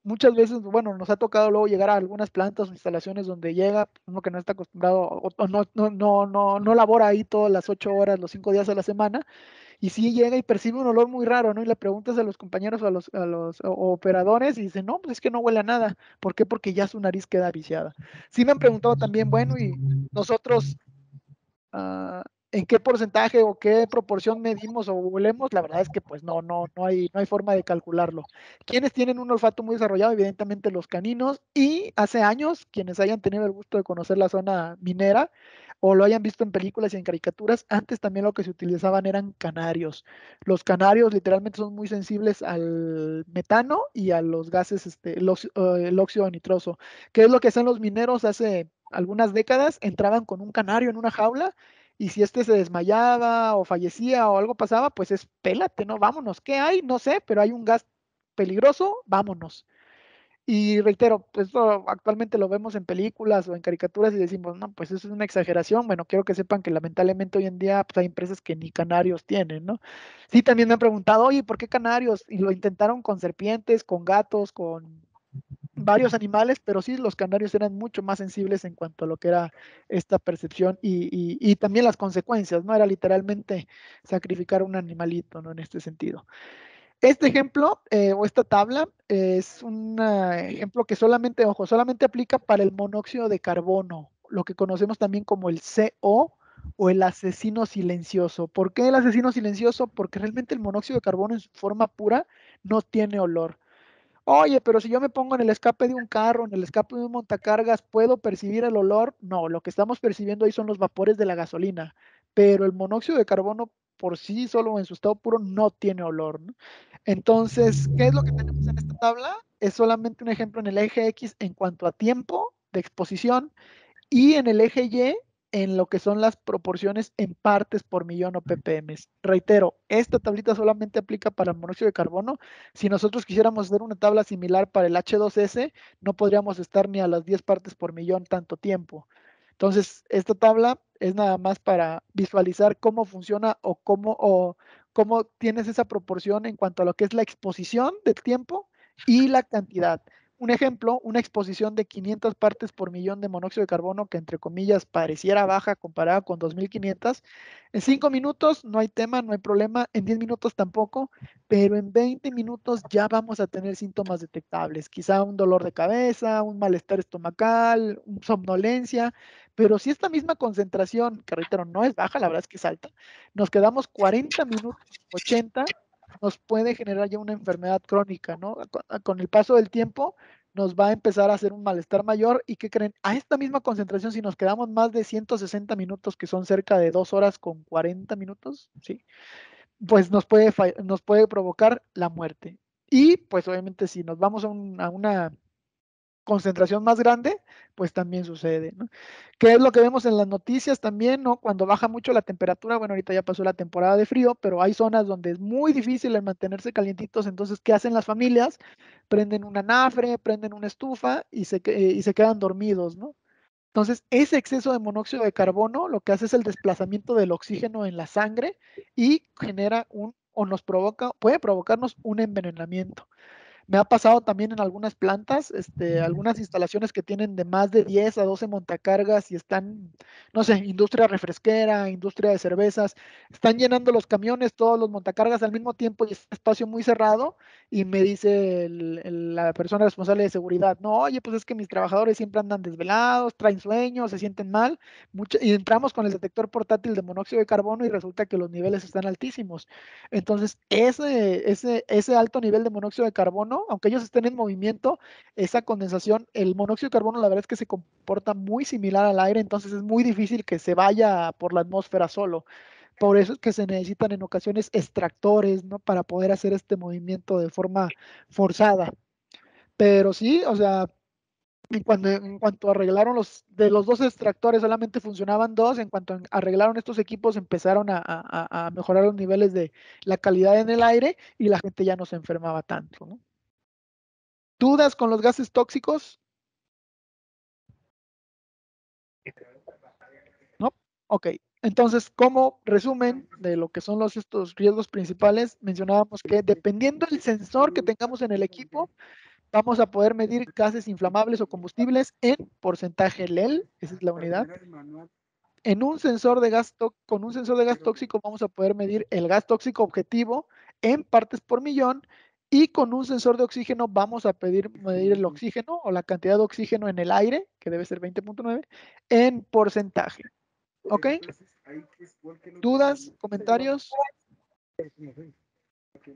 Muchas veces, bueno, nos ha tocado luego llegar a algunas plantas o instalaciones donde llega uno que no está acostumbrado o no labora ahí todas las 8 horas, los 5 días a la semana, y sí llega y percibe un olor muy raro, ¿no? Y le preguntas a los compañeros o a los operadores y dicen, no, pues es que no huele a nada. ¿Por qué? Porque ya su nariz queda viciada. Sí me han preguntado también, bueno, y nosotros en qué porcentaje o qué proporción medimos o volemos, la verdad es que pues no hay forma de calcularlo. Quienes tienen un olfato muy desarrollado, evidentemente los caninos, y hace años, quienes hayan tenido el gusto de conocer la zona minera o lo hayan visto en películas y en caricaturas, antes también lo que se utilizaban eran canarios. Los canarios literalmente son muy sensibles al metano y a los gases, el óxido nitroso. ¿Qué es lo que hacen los mineros hace algunas décadas? Entraban con un canario en una jaula y si este se desmayaba o fallecía o algo pasaba, pues es pélate, ¿no? Vámonos. ¿Qué hay? No sé, pero hay un gas peligroso, vámonos. Y reitero, pues esto actualmente lo vemos en películas o en caricaturas y decimos, no, pues eso es una exageración. Bueno, quiero que sepan que lamentablemente hoy en día pues, hay empresas que ni canarios tienen, ¿no? Sí, también me han preguntado, oye, ¿por qué canarios? Y lo intentaron con serpientes, con gatos, con varios animales, pero sí los canarios eran mucho más sensibles en cuanto a lo que era esta percepción y también las consecuencias, ¿no? Era literalmente sacrificar un animalito, ¿no? En este sentido. Este ejemplo o esta tabla es un ejemplo que solamente, ojo, solamente aplica para el monóxido de carbono, lo que conocemos también como el CO o el asesino silencioso. ¿Por qué el asesino silencioso? Porque realmente el monóxido de carbono en su forma pura no tiene olor. Oye, pero si yo me pongo en el escape de un carro, en el escape de un montacargas, ¿puedo percibir el olor? No, lo que estamos percibiendo ahí son los vapores de la gasolina, pero el monóxido de carbono por sí solo en su estado puro no tiene olor, ¿no? Entonces, ¿qué es lo que tenemos en esta tabla? Es solamente un ejemplo en el eje X en cuanto a tiempo de exposición y en el eje Y en lo que son las proporciones en partes por millón o ppm. Reitero, esta tablita solamente aplica para el monóxido de carbono. Si nosotros quisiéramos hacer una tabla similar para el H2S, no podríamos estar ni a las 10 partes por millón tanto tiempo. Entonces, esta tabla es nada más para visualizar cómo funciona o cómo tienes esa proporción en cuanto a lo que es la exposición del tiempo y la cantidad. un ejemplo, una exposición de 500 partes por millón de monóxido de carbono, que entre comillas pareciera baja comparada con 2500, en 5 minutos no hay tema, no hay problema, en 10 minutos tampoco, pero en 20 minutos ya vamos a tener síntomas detectables, quizá un dolor de cabeza, un malestar estomacal, somnolencia, pero si esta misma concentración, que reitero, no es baja, la verdad es que es alta, nos quedamos 40 minutos, 80, nos puede generar ya una enfermedad crónica, ¿no? Con el paso del tiempo nos va a empezar a hacer un malestar mayor y ¿qué creen? A esta misma concentración, si nos quedamos más de 160 minutos, que son cerca de 2 horas con 40 minutos, ¿sí? Pues nos puede provocar la muerte. Y pues obviamente si nos vamos a una concentración más grande, pues también sucede, ¿no? ¿Qué es lo que vemos en las noticias también, ¿no? Cuando baja mucho la temperatura, bueno, ahorita ya pasó la temporada de frío, pero hay zonas donde es muy difícil el mantenerse calientitos, entonces, ¿qué hacen las familias? Prenden una anafre, prenden una estufa y se quedan dormidos, ¿no? Entonces, ese exceso de monóxido de carbono lo que hace es el desplazamiento del oxígeno en la sangre y genera o nos provoca, puede provocarnos un envenenamiento. Me ha pasado también en algunas plantas, algunas instalaciones que tienen de más de 10 a 12 montacargas y están, no sé, industria refresquera, industria de cervezas, están llenando los camiones, todos los montacargas al mismo tiempo y es un espacio muy cerrado y me dice la persona responsable de seguridad, no, oye, pues es que mis trabajadores siempre andan desvelados, traen sueños, se sienten mal, y entramos con el detector portátil de monóxido de carbono y resulta que los niveles están altísimos. Entonces, ese alto nivel de monóxido de carbono, aunque ellos estén en movimiento, esa condensación, el monóxido de carbono, la verdad es que se comporta muy similar al aire, entonces es muy difícil que se vaya por la atmósfera solo. Por eso es que se necesitan en ocasiones extractores, ¿no? Para poder hacer este movimiento de forma forzada. Pero sí, o sea, en cuanto arreglaron de los dos extractores, solamente funcionaban dos. En cuanto arreglaron estos equipos, empezaron a mejorar los niveles de la calidad en el aire y la gente ya no se enfermaba tanto, ¿no? ¿Dudas con los gases tóxicos? ¿No? Ok. Entonces, como resumen de lo que son estos riesgos principales, mencionábamos que dependiendo del sensor que tengamos en el equipo, vamos a poder medir gases inflamables o combustibles en porcentaje LEL, esa es la unidad. Con un sensor de gas tóxico vamos a poder medir el gas tóxico objetivo en partes por millón y con un sensor de oxígeno vamos a medir el oxígeno o la cantidad de oxígeno en el aire, que debe ser 20.9, en porcentaje. ¿Ok? ¿Dudas? ¿Comentarios?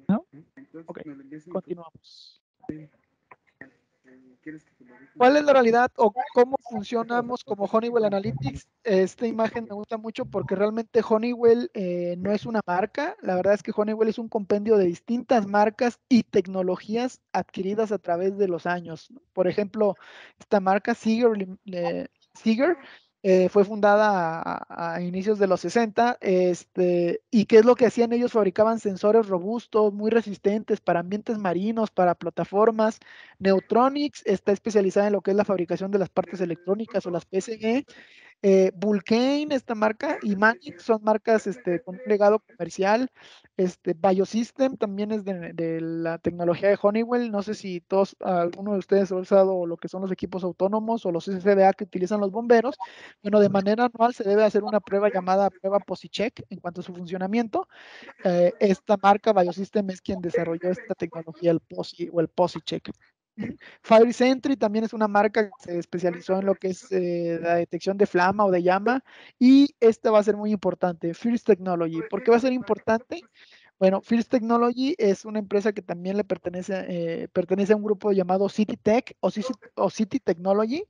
¿No? Ok, continuamos. ¿Cuál es la realidad o cómo funcionamos como Honeywell Analytics? Esta imagen me gusta mucho porque realmente Honeywell no es una marca. La verdad es que Honeywell es un compendio de distintas marcas y tecnologías adquiridas a través de los años. Por ejemplo, esta marca Seeger fue fundada a inicios de los 60. ¿Y qué es lo que hacían ellos? Fabricaban sensores robustos, muy resistentes para ambientes marinos, para plataformas. Neutronics está especializada en lo que es la fabricación de las partes electrónicas o las PCB. Vulcane, esta marca, y Manix son marcas con un legado comercial. Biosystem también es de la tecnología de Honeywell. No sé si alguno de ustedes ha usado lo que son los equipos autónomos o los SCBA que utilizan los bomberos. Bueno, de manera anual se debe hacer una prueba llamada prueba POSICHECK en cuanto a su funcionamiento. Esta marca Biosystem es quien desarrolló esta tecnología, el POSI o el POSICHECK. Fire Sentry también es una marca que se especializó en lo que es la detección de flama o de llama, y esta va a ser muy importante, First Technology. ¿Por qué va a ser importante? Bueno, First Technology es una empresa que también pertenece a un grupo llamado City Tech o City Technology.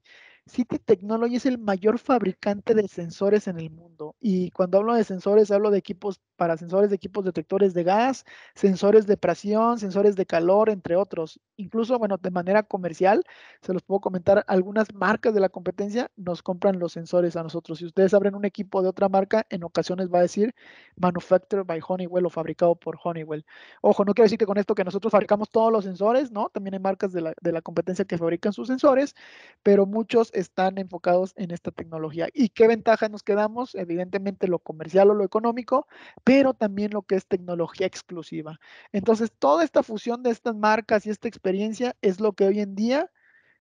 City Technology es el mayor fabricante de sensores en el mundo. Y cuando hablo de sensores, hablo de equipos para sensores de equipos detectores de gas, sensores de presión, sensores de calor, entre otros. Incluso, bueno, de manera comercial, se los puedo comentar, algunas marcas de la competencia nos compran los sensores a nosotros. Si ustedes abren un equipo de otra marca, en ocasiones va a decir manufactured by Honeywell o fabricado por Honeywell. Ojo, no quiero decir que con esto que nosotros fabricamos todos los sensores, ¿no? También hay marcas de la competencia que fabrican sus sensores, pero muchos están enfocados en esta tecnología. ¿Y qué ventaja nos quedamos? Evidentemente lo comercial o lo económico, pero también lo que es tecnología exclusiva. Entonces, toda esta fusión de estas marcas y esta experiencia es lo que hoy en día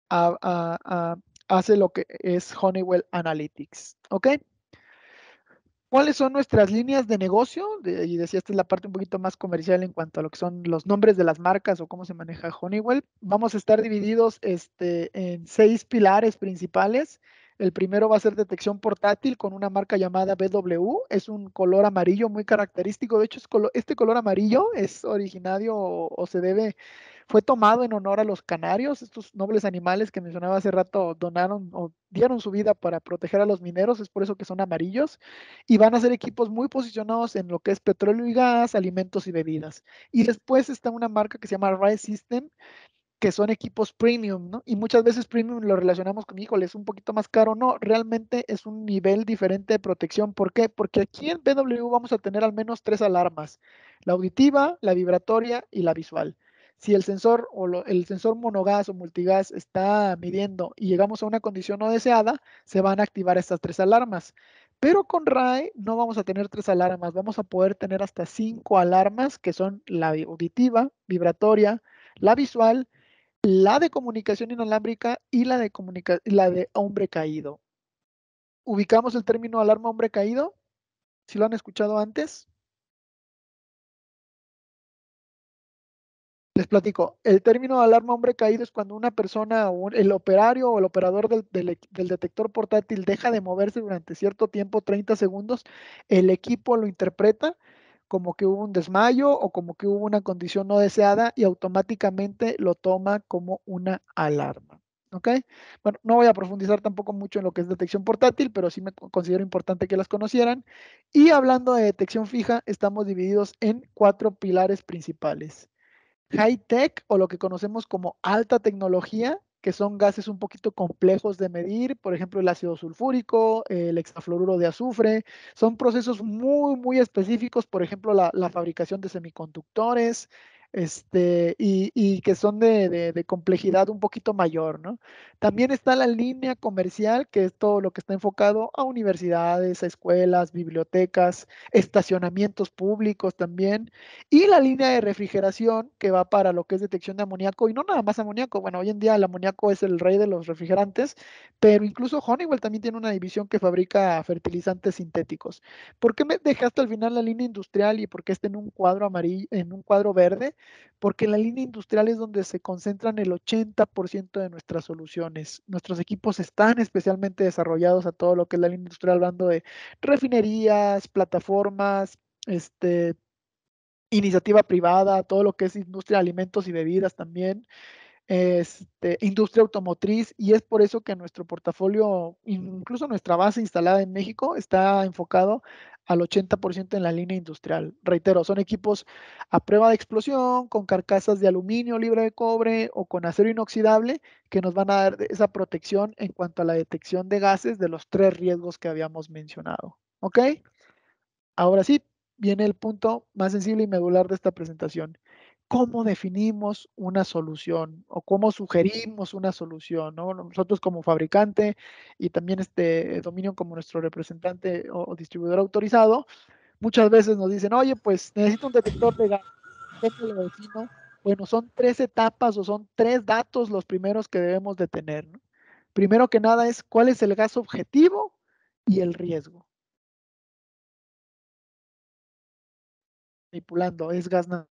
hace lo que es Honeywell Analytics. ¿Ok? ¿Cuáles son nuestras líneas de negocio? Y decía, esta es la parte un poquito más comercial en cuanto a lo que son los nombres de las marcas o cómo se maneja Honeywell. Vamos a estar divididos en 6 pilares principales. El primero va a ser detección portátil con una marca llamada BW. Es un color amarillo muy característico. De hecho, este color amarillo es originario o se debe, fue tomado en honor a los canarios, estos nobles animales que mencionaba hace rato, donaron o dieron su vida para proteger a los mineros. Es por eso que son amarillos y van a ser equipos muy posicionados en lo que es petróleo y gas, alimentos y bebidas. Y después está una marca que se llama Rise System, que son equipos premium, ¿no? Y muchas veces premium lo relacionamos con, híjole, es un poquito más caro. No, realmente es un nivel diferente de protección. ¿Por qué? Porque aquí en BW vamos a tener al menos 3 alarmas: la auditiva, la vibratoria y la visual. Si el sensor el sensor monogas o multigas está midiendo y llegamos a una condición no deseada, se van a activar estas 3 alarmas. Pero con RAE no vamos a tener 3 alarmas, vamos a poder tener hasta 5 alarmas, que son la auditiva, vibratoria, la visual, la de comunicación inalámbrica y la de hombre caído. ¿Ubicamos el término alarma hombre caído? ¿Si lo han escuchado antes? Les platico. El término alarma hombre caído es cuando una persona, o el operario o el operador del detector portátil deja de moverse durante cierto tiempo, 30 segundos, el equipo lo interpreta como que hubo un desmayo o como que hubo una condición no deseada y automáticamente lo toma como una alarma. ¿Ok? Bueno, no voy a profundizar tampoco mucho en lo que es detección portátil, pero sí me considero importante que las conocieran. Y hablando de detección fija, estamos divididos en 4 pilares principales: high tech, o lo que conocemos como alta tecnología, que son gases un poquito complejos de medir, por ejemplo, el ácido sulfúrico, el hexafluoruro de azufre. Son procesos muy, muy específicos, por ejemplo, la fabricación de semiconductores, y que son de complejidad un poquito mayor, ¿no? También está la línea comercial, que es todo lo que está enfocado a universidades, a escuelas, bibliotecas, estacionamientos públicos también, y la línea de refrigeración, que va para lo que es detección de amoníaco, y no nada más amoníaco. Bueno, hoy en día el amoníaco es el rey de los refrigerantes, pero incluso Honeywell también tiene una división que fabrica fertilizantes sintéticos. ¿Por qué me dejé hasta el final la línea industrial y por qué está en un cuadro amarillo, en un cuadro verde? Porque en la línea industrial es donde se concentran el 80% de nuestras soluciones. Nuestros equipos están especialmente desarrollados a todo lo que es la línea industrial, hablando de refinerías, plataformas, iniciativa privada, todo lo que es industria de alimentos y bebidas también, industria automotriz, y es por eso que nuestro portafolio, incluso nuestra base instalada en México, está enfocado al 80% en la línea industrial. Reitero, son equipos a prueba de explosión, con carcasas de aluminio libre de cobre o con acero inoxidable, que nos van a dar esa protección en cuanto a la detección de gases de los 3 riesgos que habíamos mencionado. ¿Ok? Ahora sí, viene el punto más sensible y medular de esta presentación. ¿Cómo definimos una solución o cómo sugerimos una solución, ¿no? Nosotros como fabricante y también Dominion como nuestro representante o distribuidor autorizado, muchas veces nos dicen, oye, pues necesito un detector de gas. ¿Cómo lo defino? Bueno, son 3 etapas o son 3 datos los primeros que debemos de tener, ¿no? Primero que nada es cuál es el gas objetivo y el riesgo. Manipulando, ¿es gas no?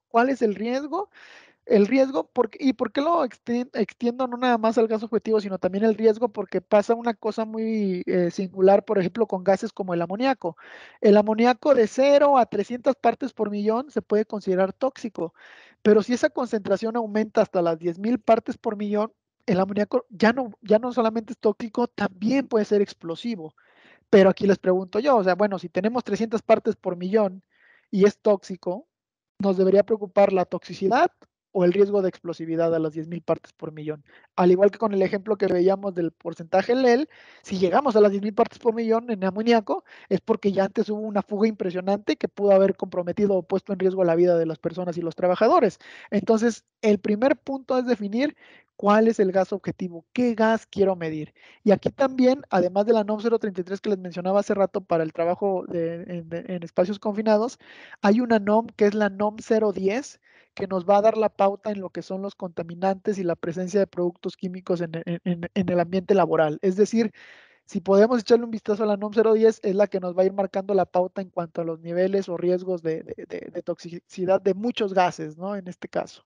¿Cuál es el riesgo? El riesgo, ¿y por qué lo extiendo no nada más al gas objetivo, sino también el riesgo? Porque pasa una cosa muy singular, por ejemplo, con gases como el amoníaco. El amoníaco de 0 a 300 partes por millón se puede considerar tóxico, pero si esa concentración aumenta hasta las 10,000 partes por millón, el amoníaco ya no solamente es tóxico, también puede ser explosivo. Pero aquí les pregunto yo, o sea, bueno, si tenemos 300 partes por millón y es tóxico, ¿nos debería preocupar la toxicidad o el riesgo de explosividad a las 10,000 partes por millón? Al igual que con el ejemplo que veíamos del porcentaje LEL, si llegamos a las 10,000 partes por millón en amoníaco, es porque ya antes hubo una fuga impresionante que pudo haber comprometido o puesto en riesgo la vida de las personas y los trabajadores. Entonces, el primer punto es definir cuál es el gas objetivo, qué gas quiero medir. Y aquí también, además de la NOM 033 que les mencionaba hace rato para el trabajo en espacios confinados, hay una NOM que es la NOM 010, que nos va a dar la pauta en lo que son los contaminantes y la presencia de productos químicos en el ambiente laboral. Es decir, si podemos echarle un vistazo a la NOM 010, es la que nos va a ir marcando la pauta en cuanto a los niveles o riesgos de toxicidad de muchos gases, ¿no? En este caso.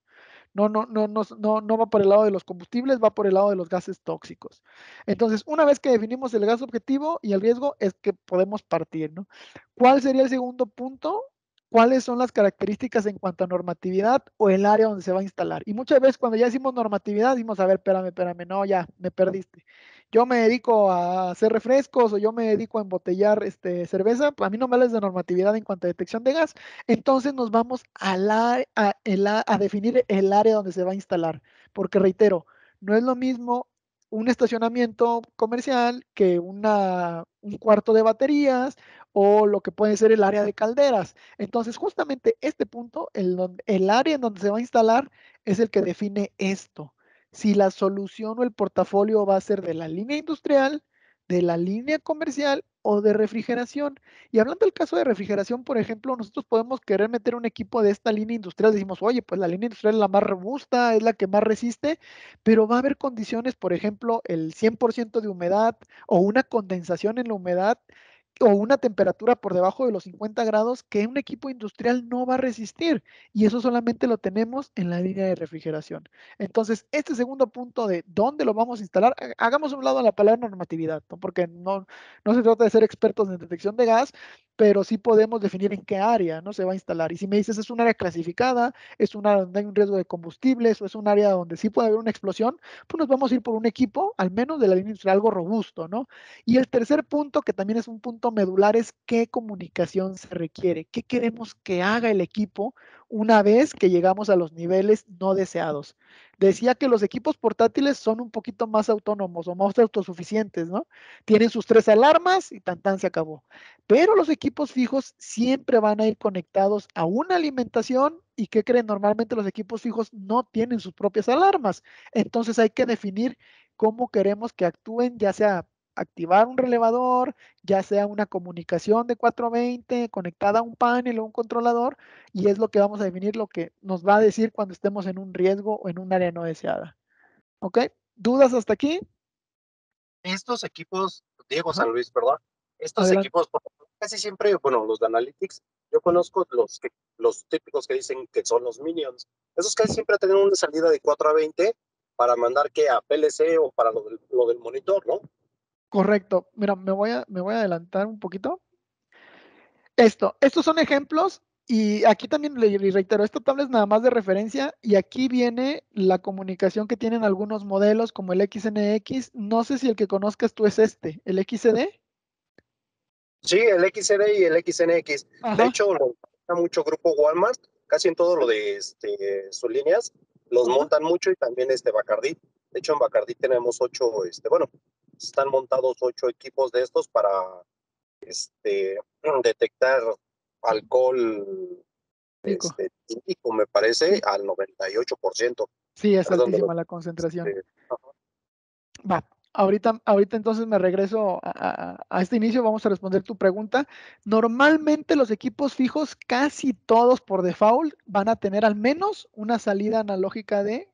No va por el lado de los combustibles, va por el lado de los gases tóxicos. Entonces, una vez que definimos el gas objetivo y el riesgo, es que podemos partir, ¿no? ¿Cuál sería el segundo punto? ¿Cuáles son las características en cuanto a normatividad o el área donde se va a instalar? Y muchas veces cuando ya decimos normatividad, decimos, a ver, espérame, no, ya, me perdiste. Yo me dedico a hacer refrescos o yo me dedico a embotellar cerveza, pues a mí no me hables de normatividad en cuanto a detección de gas. Entonces nos vamos a definir el área donde se va a instalar, porque reitero, no es lo mismo un estacionamiento comercial que un cuarto de baterías o lo que puede ser el área de calderas. Entonces, justamente este punto, el área en donde se va a instalar es el que define esto. Si la solución o el portafolio va a ser de la línea industrial, de la línea comercial o de refrigeración. Y hablando del caso de refrigeración, por ejemplo, nosotros podemos querer meter un equipo de esta línea industrial. Decimos, oye, pues la línea industrial es la más robusta, es la que más resiste, pero va a haber condiciones, por ejemplo, el 100% de humedad o una condensación en la humedad o una temperatura por debajo de los 50 grados que un equipo industrial no va a resistir. Y eso solamente lo tenemos en la línea de refrigeración. Entonces, este segundo punto de dónde lo vamos a instalar, hagamos a un lado la palabra normatividad, ¿no? Porque no se trata de ser expertos en detección de gas, pero sí podemos definir en qué área, ¿no?, se va a instalar. Y si me dices es un área clasificada, es un área donde hay un riesgo de combustibles o es un área donde sí puede haber una explosión, pues nos vamos a ir por un equipo, al menos de la línea industrial, algo robusto, ¿no? Y el tercer punto, que también es un punto medular, es qué comunicación se requiere, qué queremos que haga el equipo una vez que llegamos a los niveles no deseados. Decía que los equipos portátiles son un poquito más autónomos o más autosuficientes, ¿no? Tienen sus 3 alarmas y tan se acabó. Pero los equipos fijos siempre van a ir conectados a una alimentación. ¿Y qué creen? Normalmente los equipos fijos no tienen sus propias alarmas. Entonces hay que definir cómo queremos que actúen, ya sea activar un relevador, ya sea una comunicación de 420 conectada a un panel o un controlador, y es lo que vamos a definir, lo que nos va a decir cuando estemos en un riesgo o en un área no deseada. ¿Ok? ¿Dudas hasta aquí? Estos equipos, Diego Ajá. San Luis, ¿verdad? Estos Adelante. equipos, casi siempre, bueno, los de Analytics, yo conozco los típicos que dicen que son los Minions. Esos casi siempre tienen una salida de 4 a 20 para mandar que a PLC o para lo del monitor, ¿no? Correcto. Mira, me voy a adelantar un poquito. Estos son ejemplos y aquí también le reitero, esta tabla es nada más de referencia y aquí viene la comunicación que tienen algunos modelos como el XNX. No sé si el que conozcas tú es el XCD. Sí, el XCD y el XNX. De Ajá, hecho, lo usa mucho grupo Walmart, casi en todo lo de sus líneas, los ajá. montan mucho y también Bacardí. De hecho, en Bacardí tenemos 8, bueno, están montados 8 equipos de estos para detectar alcohol Pico. típico, me parece, Sí, al 98%. sí, es Perdón, altísima la concentración. ajá. Va, ahorita entonces me regreso a este inicio, vamos a responder tu pregunta. Normalmente los equipos fijos, casi todos por default, van a tener al menos una salida analógica de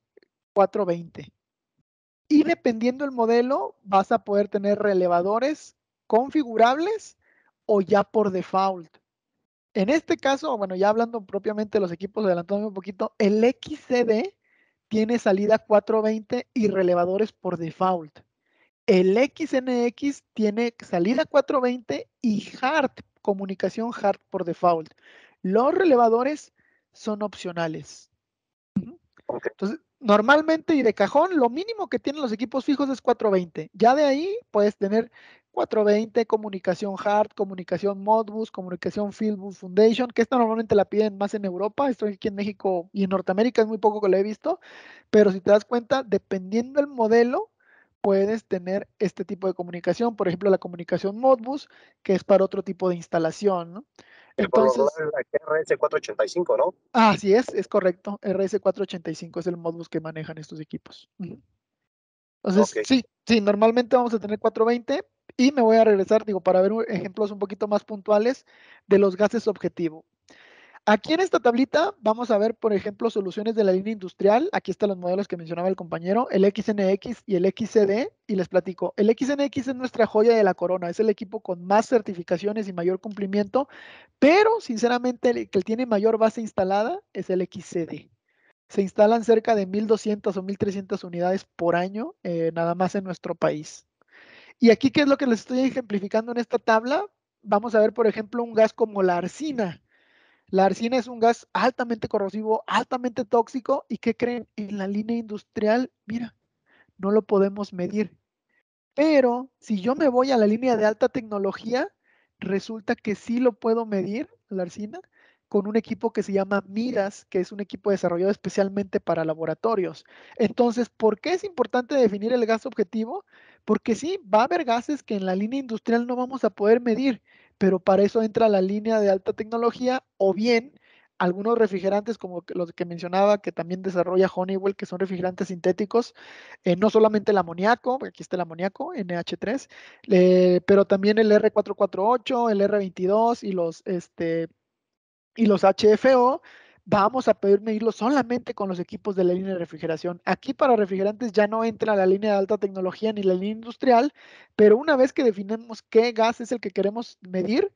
420. Y dependiendo del modelo, vas a poder tener relevadores configurables o ya por default. En este caso, bueno, ya hablando propiamente de los equipos, adelantándome un poquito, el XCD tiene salida 420 y relevadores por default. El XNX tiene salida 420 y hard, comunicación hard por default. Los relevadores son opcionales. Okay. Entonces, normalmente y de cajón, lo mínimo que tienen los equipos fijos es 420. Ya de ahí puedes tener 420, comunicación hard, comunicación Modbus, comunicación Fieldbus Foundation, que esta normalmente la piden más en Europa. Estoy aquí en México y en Norteamérica, es muy poco que lo he visto, pero si te das cuenta, dependiendo del modelo, puedes tener este tipo de comunicación. Por ejemplo, la comunicación Modbus, que es para otro tipo de instalación, ¿no? Que por lo regular Entonces, es la RS485, ¿no? así es correcto. RS485 es el Modbus que manejan estos equipos. Entonces, Ok. sí, normalmente vamos a tener 420 y me voy a regresar, digo, para ver ejemplos un poquito más puntuales de los gases objetivo. Aquí en esta tablita vamos a ver, por ejemplo, soluciones de la línea industrial. Aquí están los modelos que mencionaba el compañero, el XNX y el XCD, y les platico. El XNX es nuestra joya de la corona, es el equipo con más certificaciones y mayor cumplimiento, pero sinceramente el que tiene mayor base instalada es el XCD. Se instalan cerca de 1,200 o 1,300 unidades por año, nada más en nuestro país. Y aquí, ¿qué es lo que les estoy ejemplificando en esta tabla? Vamos a ver, por ejemplo, un gas como la arsina. La arsina es un gas altamente corrosivo, altamente tóxico. ¿Y qué creen? En la línea industrial, mira, no lo podemos medir. Pero si yo me voy a la línea de alta tecnología, resulta que sí lo puedo medir, la arsina, con un equipo que se llama MIRAS, que es un equipo desarrollado especialmente para laboratorios. Entonces, ¿por qué es importante definir el gas objetivo? Porque sí, va a haber gases que en la línea industrial no vamos a poder medir, pero para eso entra la línea de alta tecnología o bien algunos refrigerantes como los que mencionaba, que también desarrolla Honeywell, que son refrigerantes sintéticos, no solamente el amoníaco, aquí está el amoníaco, NH3, pero también el R448, el R22 y los HFO. Vamos a poder medirlo solamente con los equipos de la línea de refrigeración. Aquí para refrigerantes ya no entra la línea de alta tecnología ni la línea industrial, pero una vez que definimos qué gas es el que queremos medir,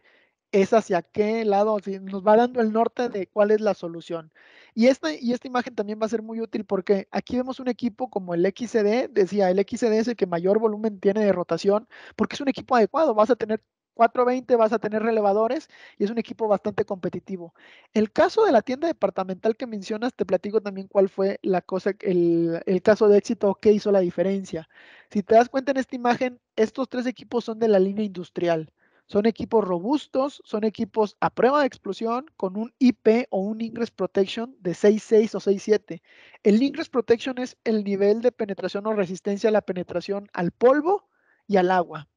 es hacia qué lado, nos va dando el norte de cuál es la solución. Y esta imagen también va a ser muy útil porque aquí vemos un equipo como el XCD, decía, el XCD es el que mayor volumen tiene de rotación porque es un equipo adecuado, vas a tener 420, vas a tener relevadores y es un equipo bastante competitivo. El caso de la tienda departamental que mencionas, te platico también cuál fue la cosa, el caso de éxito que hizo la diferencia. Si te das cuenta en esta imagen, estos tres equipos son de la línea industrial. Son equipos robustos, son equipos a prueba de explosión con un IP o un Ingress Protection de 6.6 o 6.7. El Ingress Protection es el nivel de penetración o resistencia a la penetración al polvo y al agua.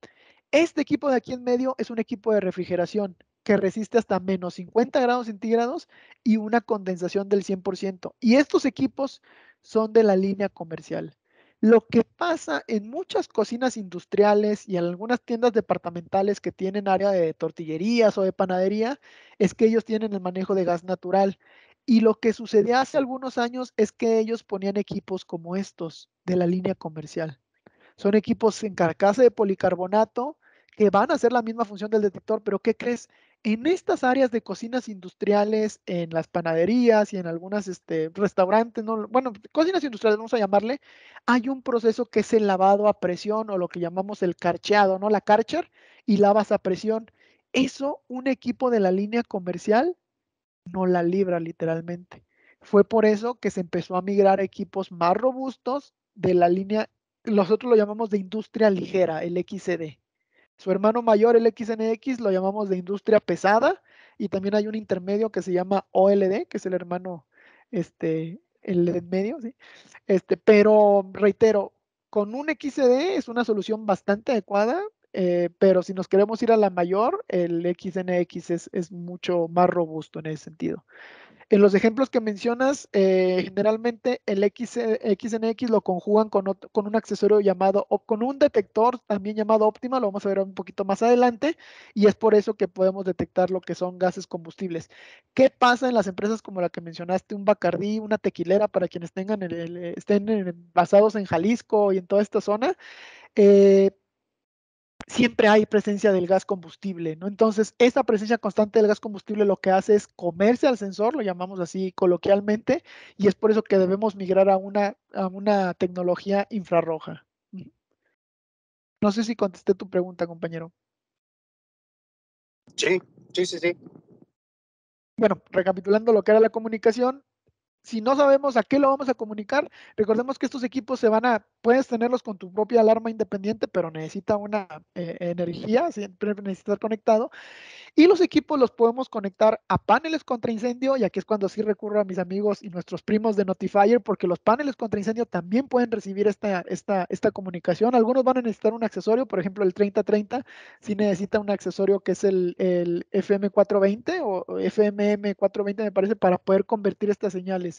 Este equipo de aquí en medio es un equipo de refrigeración que resiste hasta menos 50 grados centígrados y una condensación del 100%. Y estos equipos son de la línea comercial. Lo que pasa en muchas cocinas industriales y en algunas tiendas departamentales que tienen área de tortillerías o de panadería es que ellos tienen el manejo de gas natural. Y lo que sucedía hace algunos años es que ellos ponían equipos como estos de la línea comercial. Son equipos en carcasa de policarbonato que van a hacer la misma función del detector, pero ¿qué crees? En estas áreas de cocinas industriales, en las panaderías y en algunos restaurantes, ¿no? Bueno, cocinas industriales, vamos a llamarle, hay un proceso que es el lavado a presión o lo que llamamos el carcheado, ¿no? La Karcher y lavas a presión. Eso, un equipo de la línea comercial no la libra literalmente. Fue por eso que se empezó a migrar a equipos más robustos de la línea, nosotros lo llamamos de industria ligera, el XCD. Su hermano mayor, el XNX, lo llamamos de industria pesada y también hay un intermedio que se llama OLD, que es el hermano, el en medio, ¿sí? Pero reitero, con un XCD es una solución bastante adecuada, pero si nos queremos ir a la mayor, el XNX es mucho más robusto en ese sentido. En los ejemplos que mencionas, generalmente el XNX lo conjugan con un accesorio llamado, o con un detector también llamado Optima, lo vamos a ver un poquito más adelante, y es por eso que podemos detectar lo que son gases combustibles. ¿Qué pasa en las empresas como la que mencionaste, un Bacardí, una tequilera, para quienes estén basados en Jalisco y en toda esta zona? Eh, Siempre hay presencia del gas combustible, ¿no? Entonces, esa presencia constante del gas combustible lo que hace es comerse al sensor, lo llamamos así coloquialmente, y es por eso que debemos migrar a una tecnología infrarroja. No sé si contesté tu pregunta, compañero. Sí, sí, sí, sí. Bueno, recapitulando lo que era la comunicación, si no sabemos a qué lo vamos a comunicar, recordemos que estos equipos puedes tenerlos con tu propia alarma independiente, pero necesita una energía, siempre necesita estar conectado. Y los equipos los podemos conectar a paneles contra incendio, y aquí es cuando sí recurro a mis amigos y nuestros primos de Notifier, porque los paneles contra incendio también pueden recibir esta comunicación. Algunos van a necesitar un accesorio, por ejemplo, el 3030 sí necesita un accesorio que es el FM420 o FMM420, me parece, para poder convertir estas señales.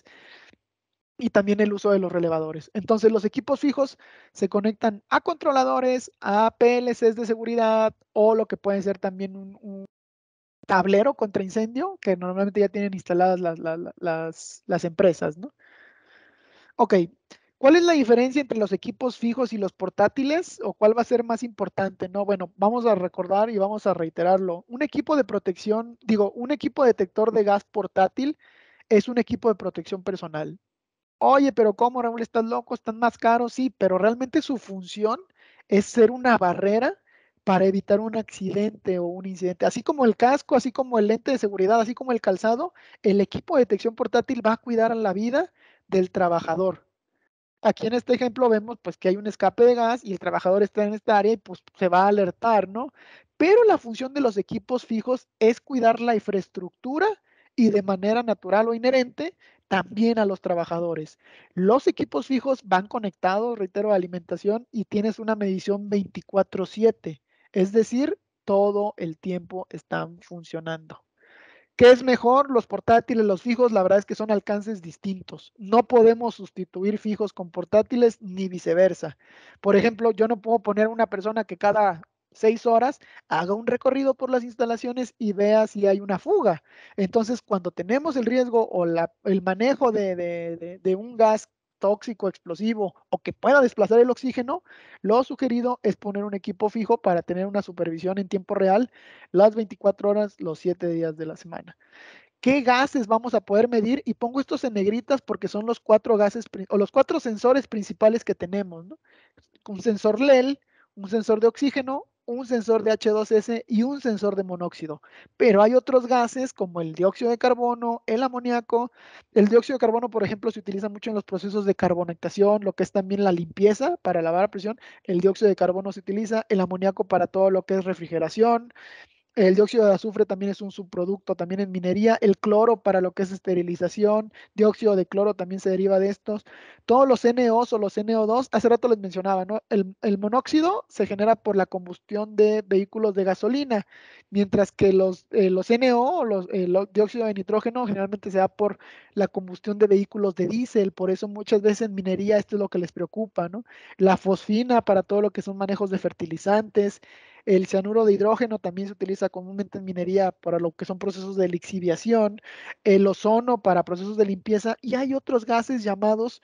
Y también el uso de los relevadores. Entonces, los equipos fijos se conectan a controladores, a PLCs de seguridad o lo que puede ser también un tablero contra incendio que normalmente ya tienen instaladas las empresas, ¿no? Ok, ¿cuál es la diferencia entre los equipos fijos y los portátiles? ¿O cuál va a ser más importante? No, bueno, vamos a recordar y vamos a reiterarlo. Un equipo de protección, digo, un equipo detector de gas portátil es un equipo de protección personal. Oye, pero ¿cómo, Raúl? ¿Estás loco? ¿Están más caros? Sí, pero realmente su función es ser una barrera para evitar un accidente o un incidente. Así como el casco, así como el lente de seguridad, así como el calzado, el equipo de detección portátil va a cuidar la vida del trabajador. Aquí en este ejemplo vemos pues que hay un escape de gas y el trabajador está en esta área y pues se va a alertar, ¿no? Pero la función de los equipos fijos es cuidar la infraestructura y de manera natural o inherente también a los trabajadores. Los equipos fijos van conectados, reitero, a alimentación y tienes una medición 24/7, es decir, todo el tiempo están funcionando. ¿Qué es mejor? Los portátiles, los fijos, la verdad es que son alcances distintos. No podemos sustituir fijos con portátiles ni viceversa. Por ejemplo, yo no puedo poner una persona que cada 6 horas haga un recorrido por las instalaciones y vea si hay una fuga. Entonces, cuando tenemos el riesgo o el manejo de un gas tóxico, explosivo o que pueda desplazar el oxígeno, lo sugerido es poner un equipo fijo para tener una supervisión en tiempo real las 24 horas, los 7 días de la semana. ¿Qué gases vamos a poder medir? Y pongo estos en negritas porque son los 4 gases o los 4 sensores principales que tenemos, ¿no? Un sensor LEL, un sensor de oxígeno, un sensor de H2S y un sensor de monóxido. Pero hay otros gases como el dióxido de carbono, el amoníaco. El dióxido de carbono, por ejemplo, se utiliza mucho en los procesos de carbonatación, lo que es también la limpieza para lavar a presión. El dióxido de carbono se utiliza, el amoníaco para todo lo que es refrigeración. El dióxido de azufre también es un subproducto también en minería. El cloro para lo que es esterilización. Dióxido de cloro también se deriva de estos. Todos los NOs o los NO2, hace rato les mencionaba, ¿no? El monóxido se genera por la combustión de vehículos de gasolina, mientras que los NO o los dióxido de nitrógeno generalmente se da por la combustión de vehículos de diésel. Por eso muchas veces en minería esto es lo que les preocupa, ¿no? La fosfina para todo lo que son manejos de fertilizantes. El cianuro de hidrógeno también se utiliza comúnmente en minería para lo que son procesos de lixiviación, el ozono para procesos de limpieza y hay otros gases llamados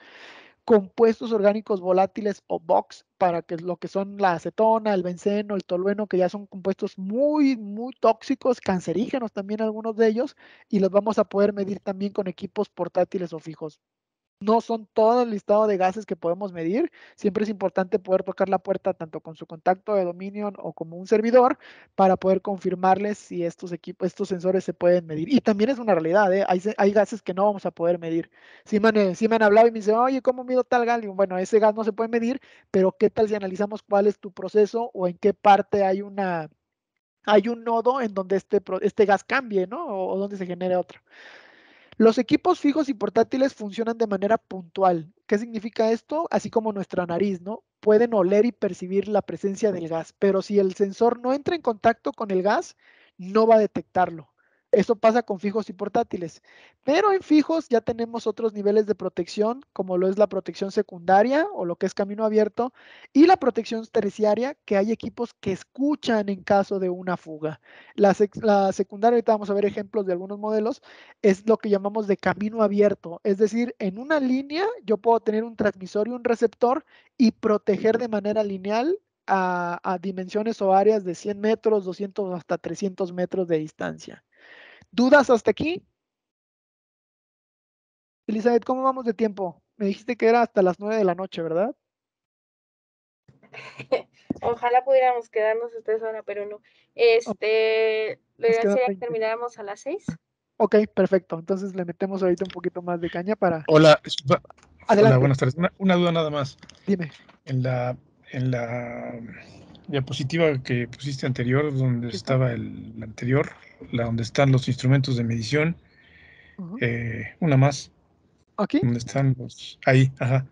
compuestos orgánicos volátiles o VOX para que lo que son la acetona, el benceno, el tolueno, que ya son compuestos muy, muy tóxicos, cancerígenos también algunos de ellos, y los vamos a poder medir también con equipos portátiles o fijos. No son todo el listado de gases que podemos medir. Siempre es importante poder tocar la puerta tanto con su contacto de dominio o como un servidor para poder confirmarles si estos sensores se pueden medir. Y también es una realidad, ¿eh? Hay gases que no vamos a poder medir. Sí me han hablado y me dicen, oye, ¿cómo mido tal gas? Digo, bueno, ese gas no se puede medir, pero ¿qué tal si analizamos cuál es tu proceso o en qué parte hay un nodo en donde este gas cambie, ¿no? O donde se genere otro. Los equipos fijos y portátiles funcionan de manera puntual. ¿Qué significa esto? Así como nuestra nariz, ¿no? Pueden oler y percibir la presencia del gas, pero si el sensor no entra en contacto con el gas, no va a detectarlo. Eso pasa con fijos y portátiles. Pero en fijos ya tenemos otros niveles de protección, como lo es la protección secundaria o lo que es camino abierto, y la protección terciaria, que hay equipos que escuchan en caso de una fuga. La secundaria, ahorita vamos a ver ejemplos de algunos modelos, es lo que llamamos de camino abierto. Es decir, en una línea yo puedo tener un transmisor y un receptor y proteger de manera lineal a dimensiones o áreas de 100 metros, 200 hasta 300 metros de distancia. ¿Dudas hasta aquí? Elizabeth, ¿cómo vamos de tiempo? Me dijiste que era hasta las 9 de la noche, ¿verdad? Ojalá pudiéramos quedarnos hasta esa hora, pero no. Nos Lo ideal quedan sería que 20. termináramos a las 6. Ok, perfecto. Entonces le metemos ahorita un poquito más de caña para... Hola, hola, Adelante, buenas tardes. Una duda nada más. dime. En la diapositiva que pusiste anterior, donde Aquí está. estaba la anterior, donde están los instrumentos de medición, Ujú. una más, ¿Aquí? donde están ahí, ajá.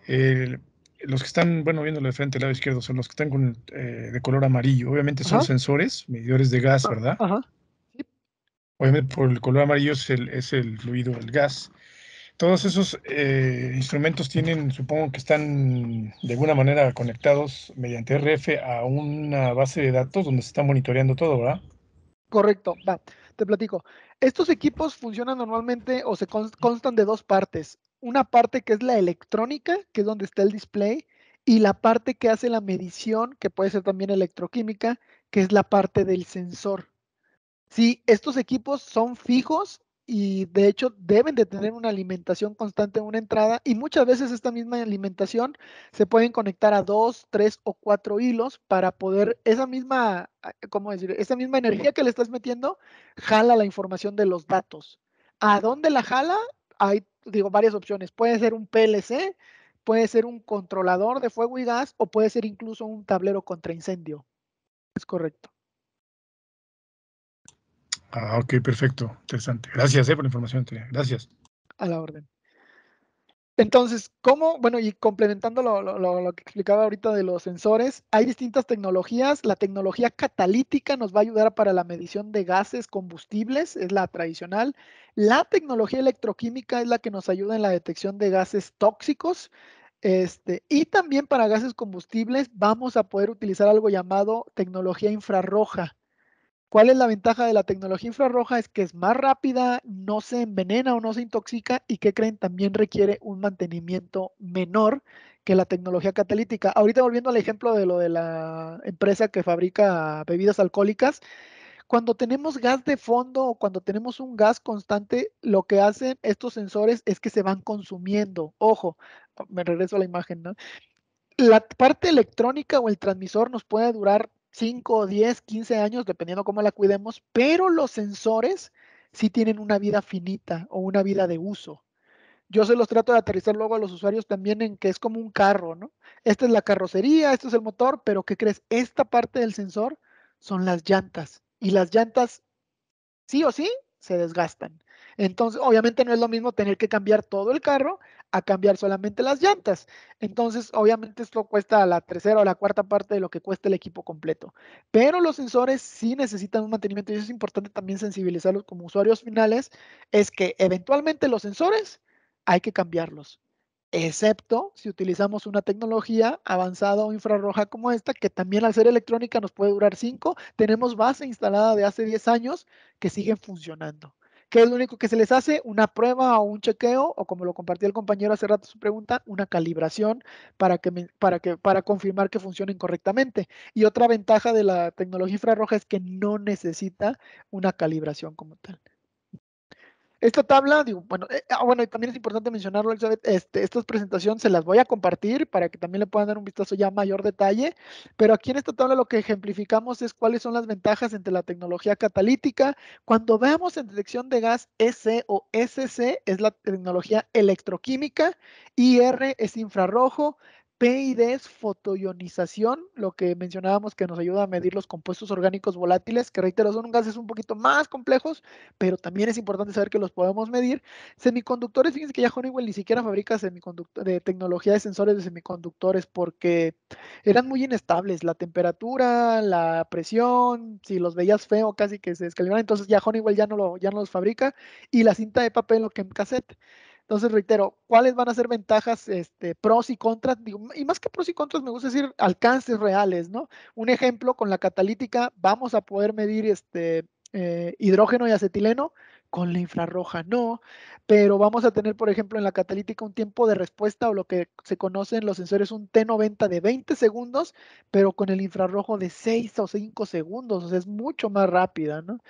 Eh, los que están, bueno, viéndolo de frente al lado izquierdo, son los que están de color amarillo. Obviamente son Ajá. sensores, medidores de gas, ¿verdad? Ajá. Sí. Obviamente por el color amarillo es el fluido, el gas. Todos esos instrumentos tienen, supongo que están de alguna manera conectados mediante RF a una base de datos donde se está monitoreando todo, ¿verdad? Correcto, va, te platico. Estos equipos funcionan normalmente o se constan de dos partes. Una parte que es la electrónica, que es donde está el display, y la parte que hace la medición, que puede ser también electroquímica, que es la parte del sensor. Sí, estos equipos son fijos y de hecho deben de tener una alimentación constante en una entrada y muchas veces esta misma alimentación se pueden conectar a 2, 3 o 4 hilos para poder esa misma, ¿cómo decir? Esa misma energía que le estás metiendo jala la información de los datos. ¿A dónde la jala? Hay, digo, varias opciones. Puede ser un PLC, puede ser un controlador de fuego y gas o puede ser incluso un tablero contra incendio. Es correcto. Ah, ok, perfecto. Interesante. Gracias, por la información. Gracias. A la orden. Entonces, ¿cómo? Bueno, y complementando lo que explicaba ahorita de los sensores, hay distintas tecnologías. La tecnología catalítica nos va a ayudar para la medición de gases, combustibles, es la tradicional. La tecnología electroquímica es la que nos ayuda en la detección de gases tóxicos. Y también para gases combustibles vamos a poder utilizar algo llamado tecnología infrarroja. ¿Cuál es la ventaja de la tecnología infrarroja? Es que es más rápida, no se envenena o no se intoxica y que creen también requiere un mantenimiento menor que la tecnología catalítica. Ahorita volviendo al ejemplo de lo de la empresa que fabrica bebidas alcohólicas, cuando tenemos gas de fondo o cuando tenemos un gas constante, lo que hacen estos sensores es que se van consumiendo. Ojo, me regreso a la imagen, ¿no? La parte electrónica o el transmisor nos puede durar 5, 10, 15 años, dependiendo cómo la cuidemos, pero los sensores sí tienen una vida finita o una vida de uso. Yo se los trato de aterrizar luego a los usuarios también en que es como un carro, ¿no? Esta es la carrocería, esto es el motor, pero ¿qué crees? Esta parte del sensor son las llantas y las llantas sí o sí se desgastan. Entonces, obviamente no es lo mismo tener que cambiar todo el carro a cambiar solamente las llantas. Entonces, obviamente esto cuesta la tercera o la cuarta parte de lo que cuesta el equipo completo. Pero los sensores sí necesitan un mantenimiento y eso es importante también sensibilizarlos como usuarios finales, es que eventualmente los sensores hay que cambiarlos, excepto si utilizamos una tecnología avanzada o infrarroja como esta, que también al ser electrónica nos puede durar 5. Tenemos base instalada de hace 10 años que siguen funcionando. ¿Qué es lo único que se les hace? Una prueba o un chequeo, o como lo compartió el compañero hace rato su pregunta, una calibración para confirmar que funcionen correctamente. Y otra ventaja de la tecnología infrarroja es que no necesita una calibración como tal. Esta tabla, digo, bueno, y también es importante mencionarlo, Elizabeth, estas presentaciones se las voy a compartir para que también le puedan dar un vistazo ya a mayor detalle, pero aquí en esta tabla lo que ejemplificamos es cuáles son las ventajas entre la tecnología catalítica. Cuando veamos en detección de gas EC o SC es la tecnología electroquímica, IR es infrarrojo, PID es fotoionización, lo que mencionábamos que nos ayuda a medir los compuestos orgánicos volátiles, que reitero, son gases un poquito más complejos, pero también es importante saber que los podemos medir. Semiconductores, fíjense que ya Honeywell ni siquiera fabrica de tecnología de sensores de semiconductores porque eran muy inestables, la temperatura, la presión, si los veías feo casi que se descalibraban, entonces ya Honeywell ya no los fabrica y la cinta de papel o que en cassette. Entonces, reitero, ¿cuáles van a ser ventajas, pros y contras? Digo, y más que pros y contras, me gusta decir alcances reales, ¿no? Un ejemplo, con la catalítica vamos a poder medir hidrógeno y acetileno, con la infrarroja no, pero vamos a tener, por ejemplo, en la catalítica un tiempo de respuesta o lo que se conoce en los sensores un T90 de 20 segundos, pero con el infrarrojo de 6 o 5 segundos, o sea, es mucho más rápida, ¿no?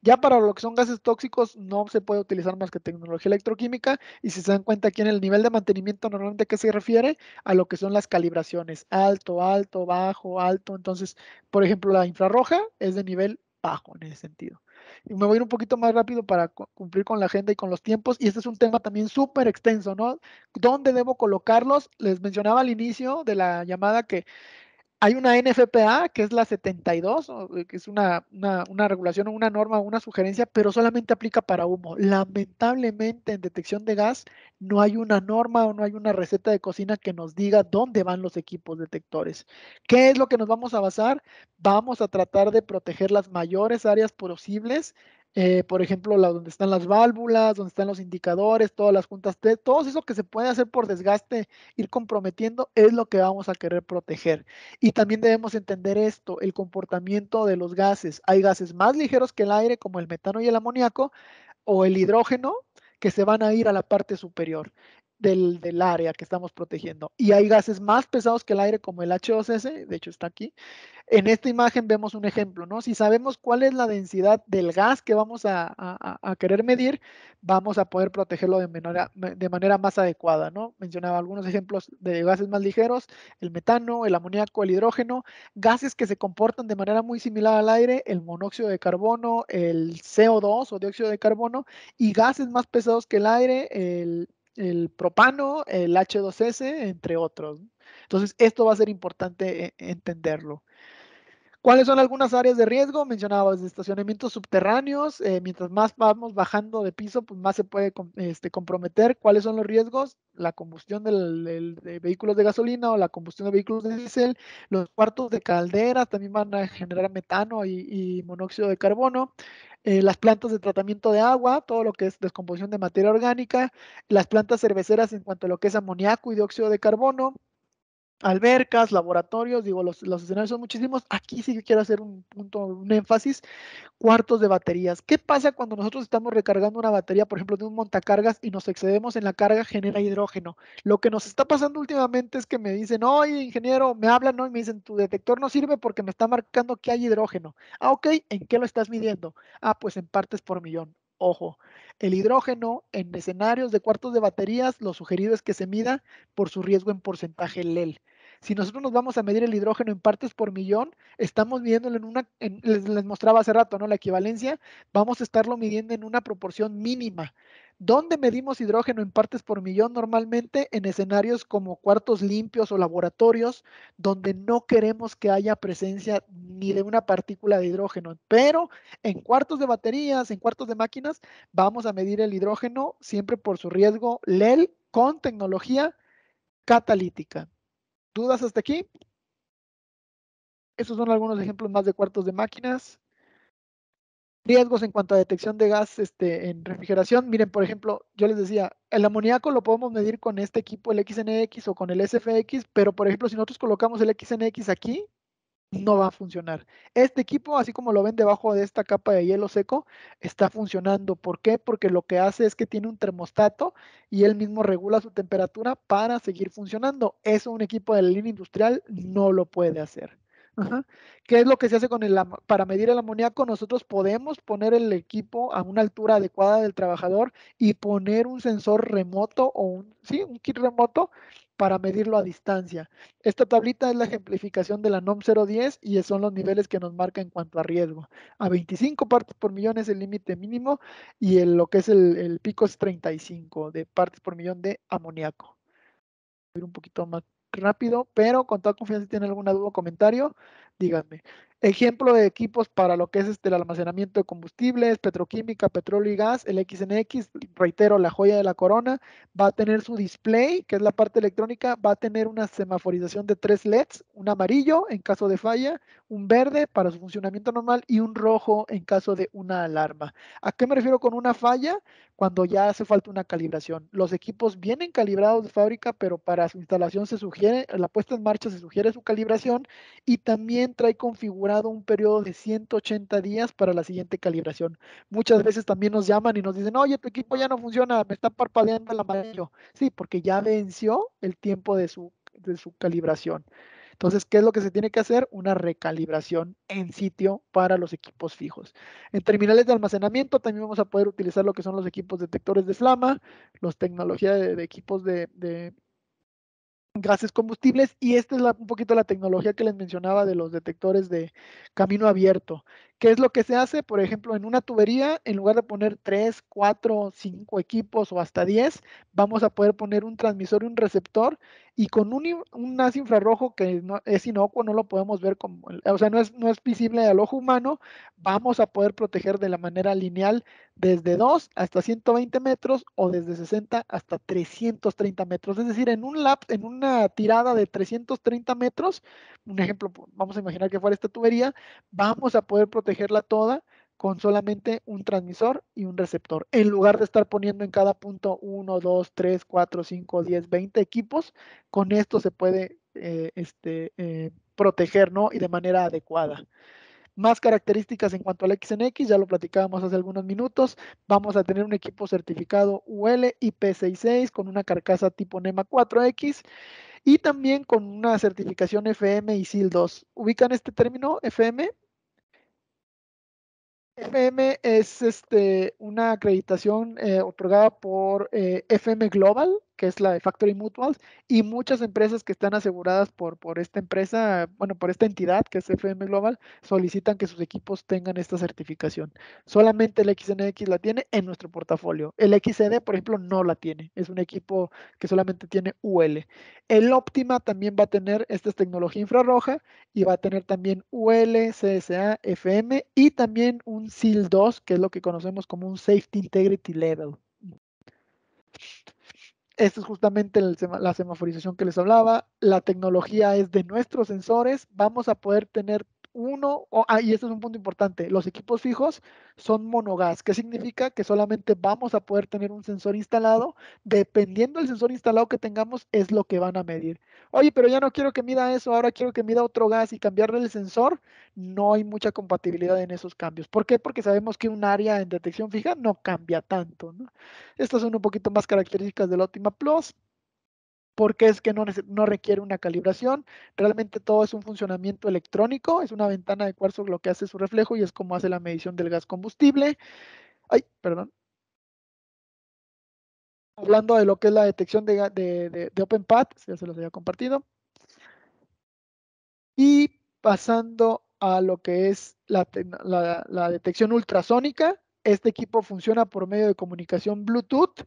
Ya para lo que son gases tóxicos no se puede utilizar más que tecnología electroquímica y si se dan cuenta aquí en el nivel de mantenimiento normalmente que se refiere a lo que son las calibraciones, alto, alto, bajo, alto, entonces, por ejemplo, la infrarroja es de nivel bajo en ese sentido. Y me voy a ir un poquito más rápido para cumplir con la agenda y con los tiempos. Y este es un tema también súper extenso, ¿no? ¿Dónde debo colocarlos? Les mencionaba al inicio de la llamada que hay una NFPA, que es la 72, que es una regulación o una norma o una sugerencia, pero solamente aplica para humo. Lamentablemente, en detección de gas, no hay una norma o no hay una receta de cocina que nos diga dónde van los equipos detectores. ¿Qué es lo que nos vamos a basar? Vamos a tratar de proteger las mayores áreas posibles Por ejemplo, donde están las válvulas, donde están los indicadores, todas las juntas T, todo eso que se puede hacer por desgaste, ir comprometiendo, es lo que vamos a querer proteger. Y también debemos entender esto, el comportamiento de los gases. Hay gases más ligeros que el aire, como el metano y el amoníaco, o el hidrógeno, que se van a ir a la parte superior del área que estamos protegiendo. Y hay gases más pesados que el aire, como el H2S, de hecho está aquí. En esta imagen vemos un ejemplo, ¿no? Si sabemos cuál es la densidad del gas que vamos a querer medir, vamos a poder protegerlo de manera más adecuada, ¿no? Mencionaba algunos ejemplos de gases más ligeros, el metano, el amoníaco, el hidrógeno, gases que se comportan de manera muy similar al aire, el monóxido de carbono, el CO2 o dióxido de carbono, y gases más pesados que el aire, el propano, el H2S, entre otros. Entonces, esto va a ser importante entenderlo. ¿Cuáles son algunas áreas de riesgo? Mencionabas estacionamientos subterráneos. Mientras más vamos bajando de piso, pues más se puede comprometer. ¿Cuáles son los riesgos? La combustión de vehículos de gasolina o la combustión de vehículos de diésel. Los cuartos de caldera también van a generar metano y monóxido de carbono. Las plantas de tratamiento de agua, todo lo que es descomposición de materia orgánica. Las plantas cerveceras en cuanto a lo que es amoníaco y dióxido de carbono. Albercas, laboratorios, digo, los escenarios son muchísimos. Aquí sí que quiero hacer un punto, un énfasis, cuartos de baterías. ¿Qué pasa cuando nosotros estamos recargando una batería, por ejemplo, de un montacargas y nos excedemos en la carga? Genera hidrógeno. Lo que nos está pasando últimamente es que me dicen, oye, ingeniero, me hablan, ¿no? Y me dicen, tu detector no sirve porque me está marcando que hay hidrógeno. Ah, ok, ¿en qué lo estás midiendo? Ah, pues en partes por millón. Ojo, el hidrógeno en escenarios de cuartos de baterías, lo sugerido es que se mida por su riesgo en porcentaje LEL. Si nosotros nos vamos a medir el hidrógeno en partes por millón, estamos midiéndolo les mostraba hace rato, ¿no? La equivalencia, vamos a estarlo midiendo en una proporción mínima. ¿Dónde medimos hidrógeno en partes por millón? Normalmente en escenarios como cuartos limpios o laboratorios, donde no queremos que haya presencia ni de una partícula de hidrógeno. Pero en cuartos de baterías, en cuartos de máquinas, vamos a medir el hidrógeno siempre por su riesgo LEL con tecnología catalítica. ¿Dudas hasta aquí? Estos son algunos ejemplos más de cuartos de máquinas. Riesgos en cuanto a detección de gas en refrigeración. Miren, por ejemplo, yo les decía, el amoníaco lo podemos medir con este equipo, el XNX o con el SFX, pero por ejemplo, si nosotros colocamos el XNX aquí, no va a funcionar. Este equipo, así como lo ven debajo de esta capa de hielo seco, está funcionando. ¿Por qué? Porque lo que hace es que tiene un termostato y él mismo regula su temperatura para seguir funcionando. Eso un equipo de la línea industrial no lo puede hacer. Ajá. ¿Qué es lo que se hace para medir el amoníaco? Nosotros podemos poner el equipo a una altura adecuada del trabajador y poner un sensor remoto o un kit remoto para medirlo a distancia. Esta tablita es la ejemplificación de la NOM 010 y son los niveles que nos marca en cuanto a riesgo. A 25 partes por millón es el límite mínimo y lo que es el pico es 35 de partes por millón de amoníaco. Voy a ir un poquito más rápido, pero con toda confianza, si tienen alguna duda o comentario, díganme. Ejemplo de equipos para lo que es el almacenamiento de combustibles, petroquímica, petróleo y gas, el XNX, reitero, la joya de la corona, va a tener su display, que es la parte electrónica, va a tener una semaforización de 3 LEDs, un amarillo en caso de falla, un verde para su funcionamiento normal y un rojo en caso de una alarma. ¿A qué me refiero con una falla? Cuando ya hace falta una calibración. Los equipos vienen calibrados de fábrica, pero para su instalación se sugiere, la puesta en marcha se sugiere su calibración y también trae configurado un periodo de 180 días para la siguiente calibración. Muchas veces también nos llaman y nos dicen, oye, tu equipo ya no funciona, me está parpadeando el amarillo. Sí, porque ya venció el tiempo de su calibración. Entonces, ¿qué es lo que se tiene que hacer? Una recalibración en sitio para los equipos fijos. En terminales de almacenamiento también vamos a poder utilizar lo que son los equipos detectores de flama, los tecnologías de equipos de gases combustibles y esta es un poquito la tecnología que les mencionaba de los detectores de camino abierto. ¿Qué es lo que se hace? Por ejemplo, en una tubería, en lugar de poner 3, 4, 5 equipos o hasta 10, vamos a poder poner un transmisor y un receptor y con un haz infrarrojo que es inocuo, no lo podemos ver como, o sea, no es visible al ojo humano, vamos a poder proteger de la manera lineal desde 2 hasta 120 metros o desde 60 hasta 330 metros. Es decir, en una tirada de 330 metros, un ejemplo, vamos a imaginar que fuera esta tubería, vamos a poder protegerla toda con solamente un transmisor y un receptor, en lugar de estar poniendo en cada punto 1, 2, 3, 4, 5, 10, 20 equipos. Con esto se puede proteger, ¿no? Y de manera adecuada. Más características en cuanto al XNX, ya lo platicábamos hace algunos minutos. Vamos a tener un equipo certificado UL IP66 con una carcasa tipo NEMA 4X y también con una certificación FM y SIL 2. ¿Ubican este término FM? FM es una acreditación otorgada por FM Global, que es la de Factory Mutuals, y muchas empresas que están aseguradas por esta empresa, bueno, por esta entidad que es FM Global, solicitan que sus equipos tengan esta certificación. Solamente el XNX la tiene en nuestro portafolio. El XCD, por ejemplo, no la tiene. Es un equipo que solamente tiene UL. El Optima también va a tener esta tecnología infrarroja y va a tener también UL, CSA, FM y también un SIL 2, que es lo que conocemos como un Safety Integrity Level. Esta es justamente la semaforización que les hablaba. La tecnología es de nuestros sensores. Vamos a poder tener y este es un punto importante, los equipos fijos son monogas. ¿Qué significa? Que solamente vamos a poder tener un sensor instalado. Dependiendo del sensor instalado que tengamos, es lo que van a medir. Oye, pero ya no quiero que mida eso, ahora quiero que mida otro gas y cambiarle el sensor. No hay mucha compatibilidad en esos cambios. ¿Por qué? Porque sabemos que un área en detección fija no cambia tanto, ¿no? Estas son un poquito más características del Optima Plus. Porque es que no requiere una calibración, realmente todo es un funcionamiento electrónico, es una ventana de cuarzo lo que hace su reflejo y es como hace la medición del gas combustible. Ay, perdón. Hablando de lo que es la detección de OpenPath, ya se los había compartido. Y pasando a lo que es la detección ultrasónica, este equipo funciona por medio de comunicación Bluetooth.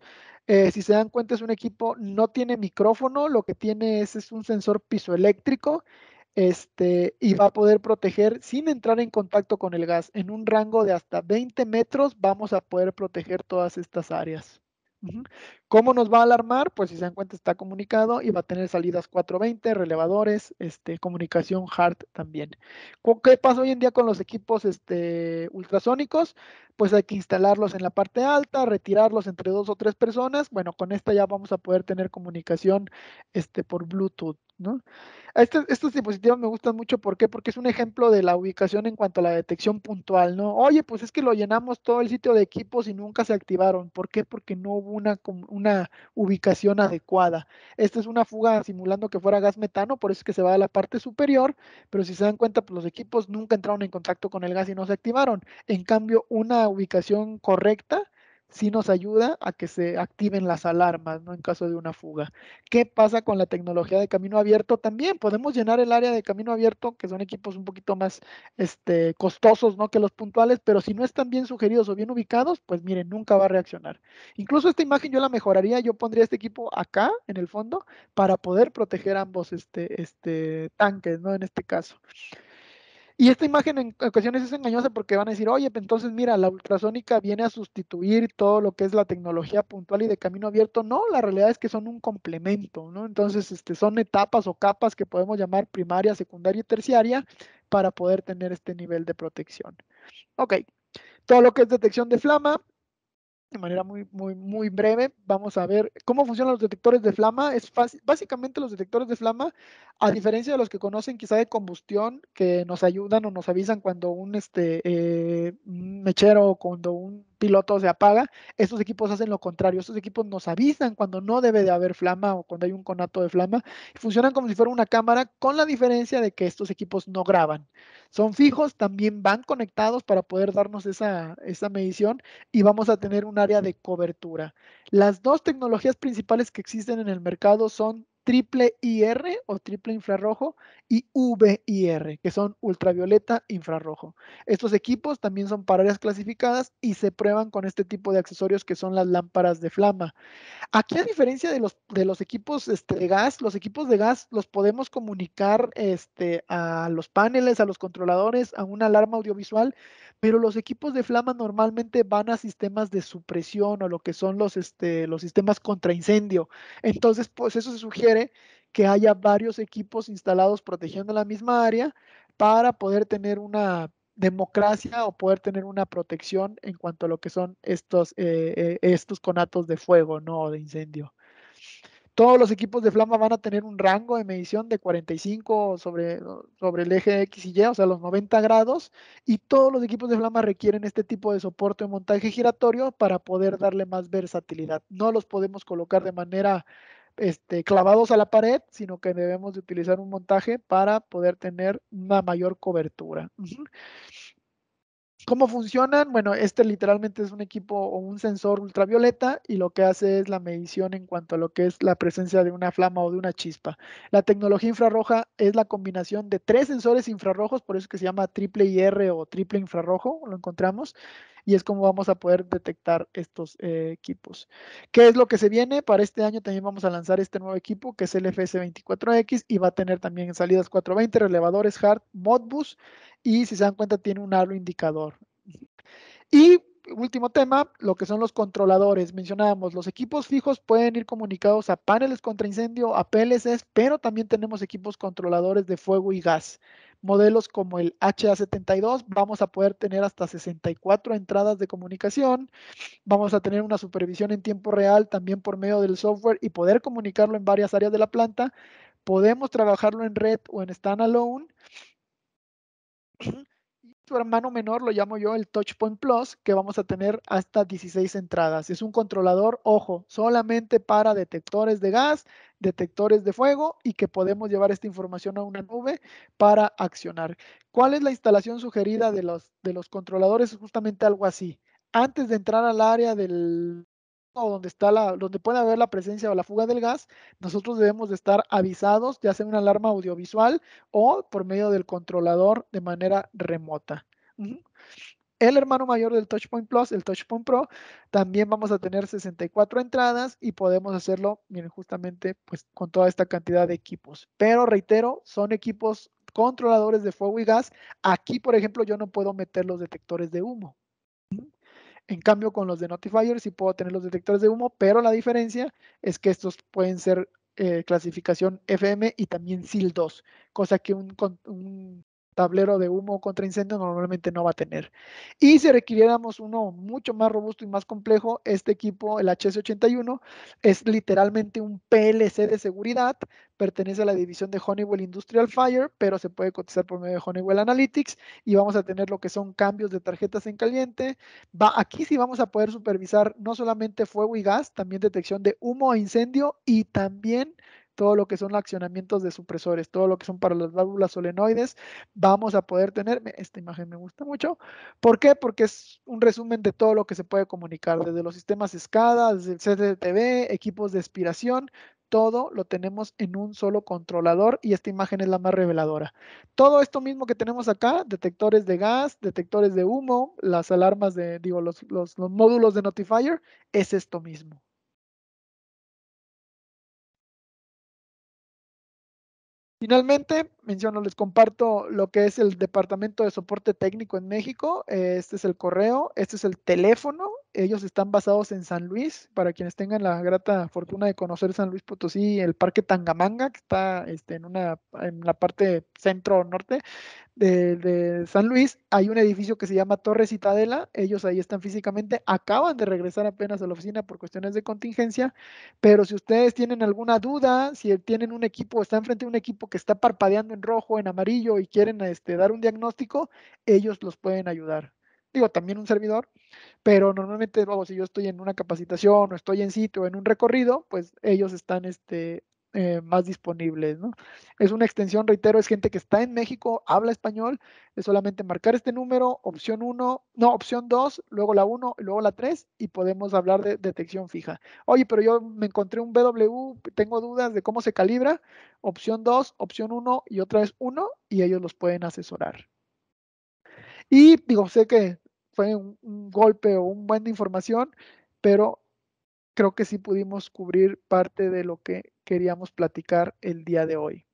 Si se dan cuenta, es un equipo, no tiene micrófono, lo que tiene es un sensor piezoeléctrico, y va a poder proteger sin entrar en contacto con el gas. En un rango de hasta 20 metros vamos a poder proteger todas estas áreas. ¿Cómo nos va a alarmar? Pues si se dan cuenta está comunicado y va a tener salidas 420, relevadores, comunicación HART también. ¿Qué pasa hoy en día con los equipos ultrasónicos? Pues hay que instalarlos en la parte alta, retirarlos entre 2 o 3 personas. Bueno, con esta ya vamos a poder tener comunicación por Bluetooth, ¿no? Estos dispositivos me gustan mucho, ¿por qué? Porque es un ejemplo de la ubicación en cuanto a la detección puntual, ¿no? Oye, pues es que lo llenamos todo el sitio de equipos y nunca se activaron. ¿Por qué? Porque no hubo una ubicación adecuada. Esta es una fuga simulando que fuera gas metano, por eso es que se va a la parte superior, pero si se dan cuenta, pues los equipos nunca entraron en contacto con el gas y no se activaron. En cambio, una ubicación correcta sí nos ayuda a que se activen las alarmas, ¿no? En caso de una fuga. ¿Qué pasa con la tecnología de camino abierto? También podemos llenar el área de camino abierto, que son equipos un poquito más costosos, ¿no? Que los puntuales, pero si no están bien sugeridos o bien ubicados, pues miren, nunca va a reaccionar. Incluso esta imagen yo la mejoraría, yo pondría este equipo acá en el fondo para poder proteger ambos tanques, ¿no? En este caso. Y esta imagen en ocasiones es engañosa porque van a decir, oye, pues entonces mira, la ultrasónica viene a sustituir todo lo que es la tecnología puntual y de camino abierto. No, la realidad es que son un complemento, ¿no? Entonces, son etapas o capas que podemos llamar primaria, secundaria y terciaria para poder tener este nivel de protección. Ok, todo lo que es detección de flama, de manera muy breve, vamos a ver cómo funcionan los detectores de flama. Es fácil. Básicamente los detectores de flama, a diferencia de los que conocen quizá de combustión, que nos ayudan o nos avisan cuando un mechero o cuando un piloto se apaga, estos equipos hacen lo contrario. Estos equipos nos avisan cuando no debe de haber flama o cuando hay un conato de flama. Funcionan como si fuera una cámara, con la diferencia de que estos equipos no graban. Son fijos, también van conectados para poder darnos esa medición y vamos a tener un área de cobertura. Las dos tecnologías principales que existen en el mercado son triple IR o triple infrarrojo y VIR, que son ultravioleta infrarrojo. Estos equipos también son para áreas clasificadas y se prueban con este tipo de accesorios que son las lámparas de flama. Aquí, a diferencia de los equipos de gas, los equipos de gas los podemos comunicar a los paneles, a los controladores, a una alarma audiovisual, pero los equipos de flama normalmente van a sistemas de supresión o lo que son los sistemas contra incendio. Entonces, pues eso se sugiere que haya varios equipos instalados protegiendo la misma área para poder tener una democracia o poder tener una protección en cuanto a lo que son estos conatos de fuego, ¿no? O de incendio. Todos los equipos de Flama van a tener un rango de medición de 45 sobre el eje X y Y, o sea, los 90 grados, y todos los equipos de Flama requieren este tipo de soporte o montaje giratorio para poder darle más versatilidad. No los podemos colocar de manera clavados a la pared, sino que debemos de utilizar un montaje para poder tener una mayor cobertura. ¿Cómo funcionan? Bueno, literalmente es un equipo o un sensor ultravioleta y lo que hace es la medición en cuanto a lo que es la presencia de una flama o de una chispa. La tecnología infrarroja es la combinación de 3 sensores infrarrojos, por eso es que se llama triple IR o triple infrarrojo, lo encontramos, y es como vamos a poder detectar estos equipos. ¿Qué es lo que se viene? Para este año también vamos a lanzar este nuevo equipo que es el FS24X y va a tener también salidas 420, relevadores hard, Modbus, y si se dan cuenta tiene un aro indicador. Y último tema, lo que son los controladores. Mencionábamos, los equipos fijos pueden ir comunicados a paneles contra incendio, a PLCs, pero también tenemos equipos controladores de fuego y gas. Modelos como el HA72, vamos a poder tener hasta 64 entradas de comunicación. Vamos a tener una supervisión en tiempo real también por medio del software y poder comunicarlo en varias áreas de la planta. Podemos trabajarlo en red o en standalone. Su hermano menor lo llamo yo el Touchpoint Plus, que vamos a tener hasta 16 entradas. Es un controlador, ojo, solamente para detectores de gas, detectores de fuego y que podemos llevar esta información a una nube para accionar. ¿Cuál es la instalación sugerida de los controladores? Es justamente algo así. Antes de entrar al área del o donde puede haber la presencia o la fuga del gas, nosotros debemos de estar avisados, ya sea una alarma audiovisual o por medio del controlador de manera remota. El hermano mayor del Touchpoint Plus, el Touchpoint Pro, también vamos a tener 64 entradas y podemos hacerlo, miren, justamente pues con toda esta cantidad de equipos. Pero reitero, son equipos controladores de fuego y gas. Aquí, por ejemplo, yo no puedo meter los detectores de humo. En cambio, con los de Notifier sí puedo tener los detectores de humo, pero la diferencia es que estos pueden ser clasificación FM y también SIL 2, cosa que un tablero de humo contra incendio normalmente no va a tener. Y si requiriéramos uno mucho más robusto y más complejo, este equipo, el HS81, es literalmente un PLC de seguridad, pertenece a la división de Honeywell Industrial Fire, pero se puede cotizar por medio de Honeywell Analytics y vamos a tener lo que son cambios de tarjetas en caliente. Aquí sí vamos a poder supervisar no solamente fuego y gas, también detección de humo e incendio y también todo lo que son accionamientos de supresores, todo lo que son para las válvulas solenoides, vamos a poder tener, esta imagen me gusta mucho. ¿Por qué? Porque es un resumen de todo lo que se puede comunicar, desde los sistemas SCADA, desde el CCTV, equipos de aspiración, todo lo tenemos en un solo controlador y esta imagen es la más reveladora. Todo esto mismo que tenemos acá, detectores de gas, detectores de humo, las alarmas los módulos de Notifier, es esto mismo. Finalmente, les comparto lo que es el Departamento de Soporte Técnico en México. Este es el correo, este es el teléfono. Ellos están basados en San Luis. Para quienes tengan la grata fortuna de conocer San Luis Potosí, el Parque Tangamanga, que está en la parte centro-norte de San Luis, hay un edificio que se llama Torre Citadela. Ellos ahí están físicamente. Acaban de regresar apenas a la oficina por cuestiones de contingencia. Pero si ustedes tienen alguna duda, si tienen un equipo, están frente a un equipo que está parpadeando en rojo, en amarillo y quieren dar un diagnóstico, ellos los pueden ayudar. Digo, también un servidor, pero normalmente, luego, si yo estoy en una capacitación o estoy en sitio o en un recorrido, pues ellos están más disponibles, ¿no? Es una extensión, reitero, es gente que está en México, habla español, es solamente marcar este número, opción 1, no, opción 2, luego la 1, luego la 3 y podemos hablar de detección fija. Oye, pero yo me encontré un BW, tengo dudas de cómo se calibra, opción 2, opción 1 y otra vez 1 y ellos los pueden asesorar. Y digo, sé que fue un golpe o un buen de información, pero creo que sí pudimos cubrir parte de lo que queríamos platicar el día de hoy.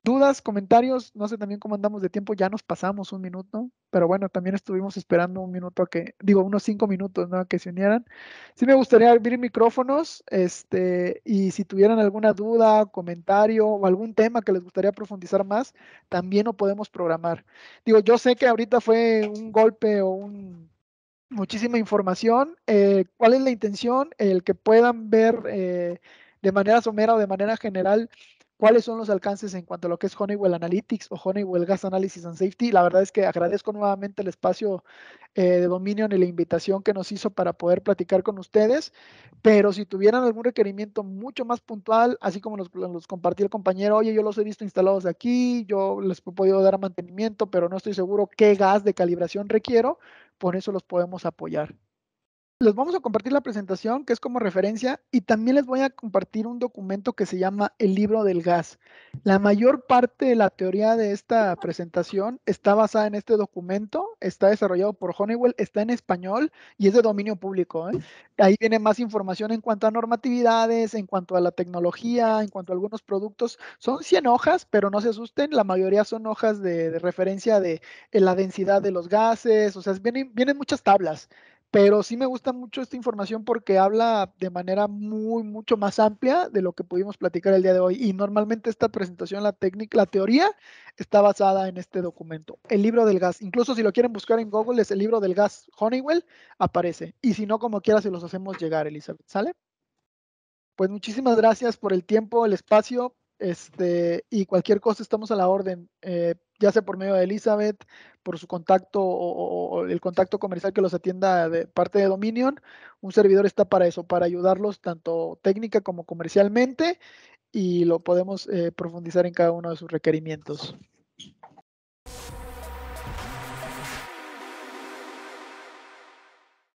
Dudas, comentarios, no sé también cómo andamos de tiempo, ya nos pasamos un minuto, pero bueno, también estuvimos esperando un minuto unos 5 minutos, ¿no? A que se unieran. Sí me gustaría abrir micrófonos, y si tuvieran alguna duda, comentario o algún tema que les gustaría profundizar más, también lo podemos programar. Digo, yo sé que ahorita fue un golpe o muchísima información. ¿Cuál es la intención? El que puedan ver de manera somera o de manera general cuáles son los alcances en cuanto a lo que es Honeywell Analytics o Honeywell Gas Analysis and Safety. La verdad es que agradezco nuevamente el espacio de Dominion y la invitación que nos hizo para poder platicar con ustedes, pero si tuvieran algún requerimiento mucho más puntual, así como los compartió el compañero, oye, yo los he visto instalados aquí, yo les he podido dar mantenimiento, pero no estoy seguro qué gas de calibración requiero, por eso los podemos apoyar. Les vamos a compartir la presentación, que es como referencia, y también les voy a compartir un documento que se llama El Libro del Gas. La mayor parte de la teoría de esta presentación está basada en este documento, está desarrollado por Honeywell, está en español y es de dominio público, ¿eh? Ahí viene más información en cuanto a normatividades, en cuanto a la tecnología, en cuanto a algunos productos. Son 100 hojas, pero no se asusten, la mayoría son hojas de referencia de la densidad de los gases, o sea, vienen muchas tablas. Pero sí me gusta mucho esta información porque habla de manera mucho más amplia de lo que pudimos platicar el día de hoy. Y normalmente esta presentación, la técnica, la teoría, está basada en este documento. El libro del gas. Incluso si lo quieren buscar en Google, es el libro del gas Honeywell, aparece. Y si no, como quiera, se los hacemos llegar, Elizabeth. ¿Sale? Pues muchísimas gracias por el tiempo, el espacio, y cualquier cosa estamos a la orden, ya sea por medio de Elizabeth, por su contacto o el contacto comercial que los atienda de parte de Dominion. Un servidor está para eso, para ayudarlos tanto técnica como comercialmente, y lo podemos profundizar en cada uno de sus requerimientos.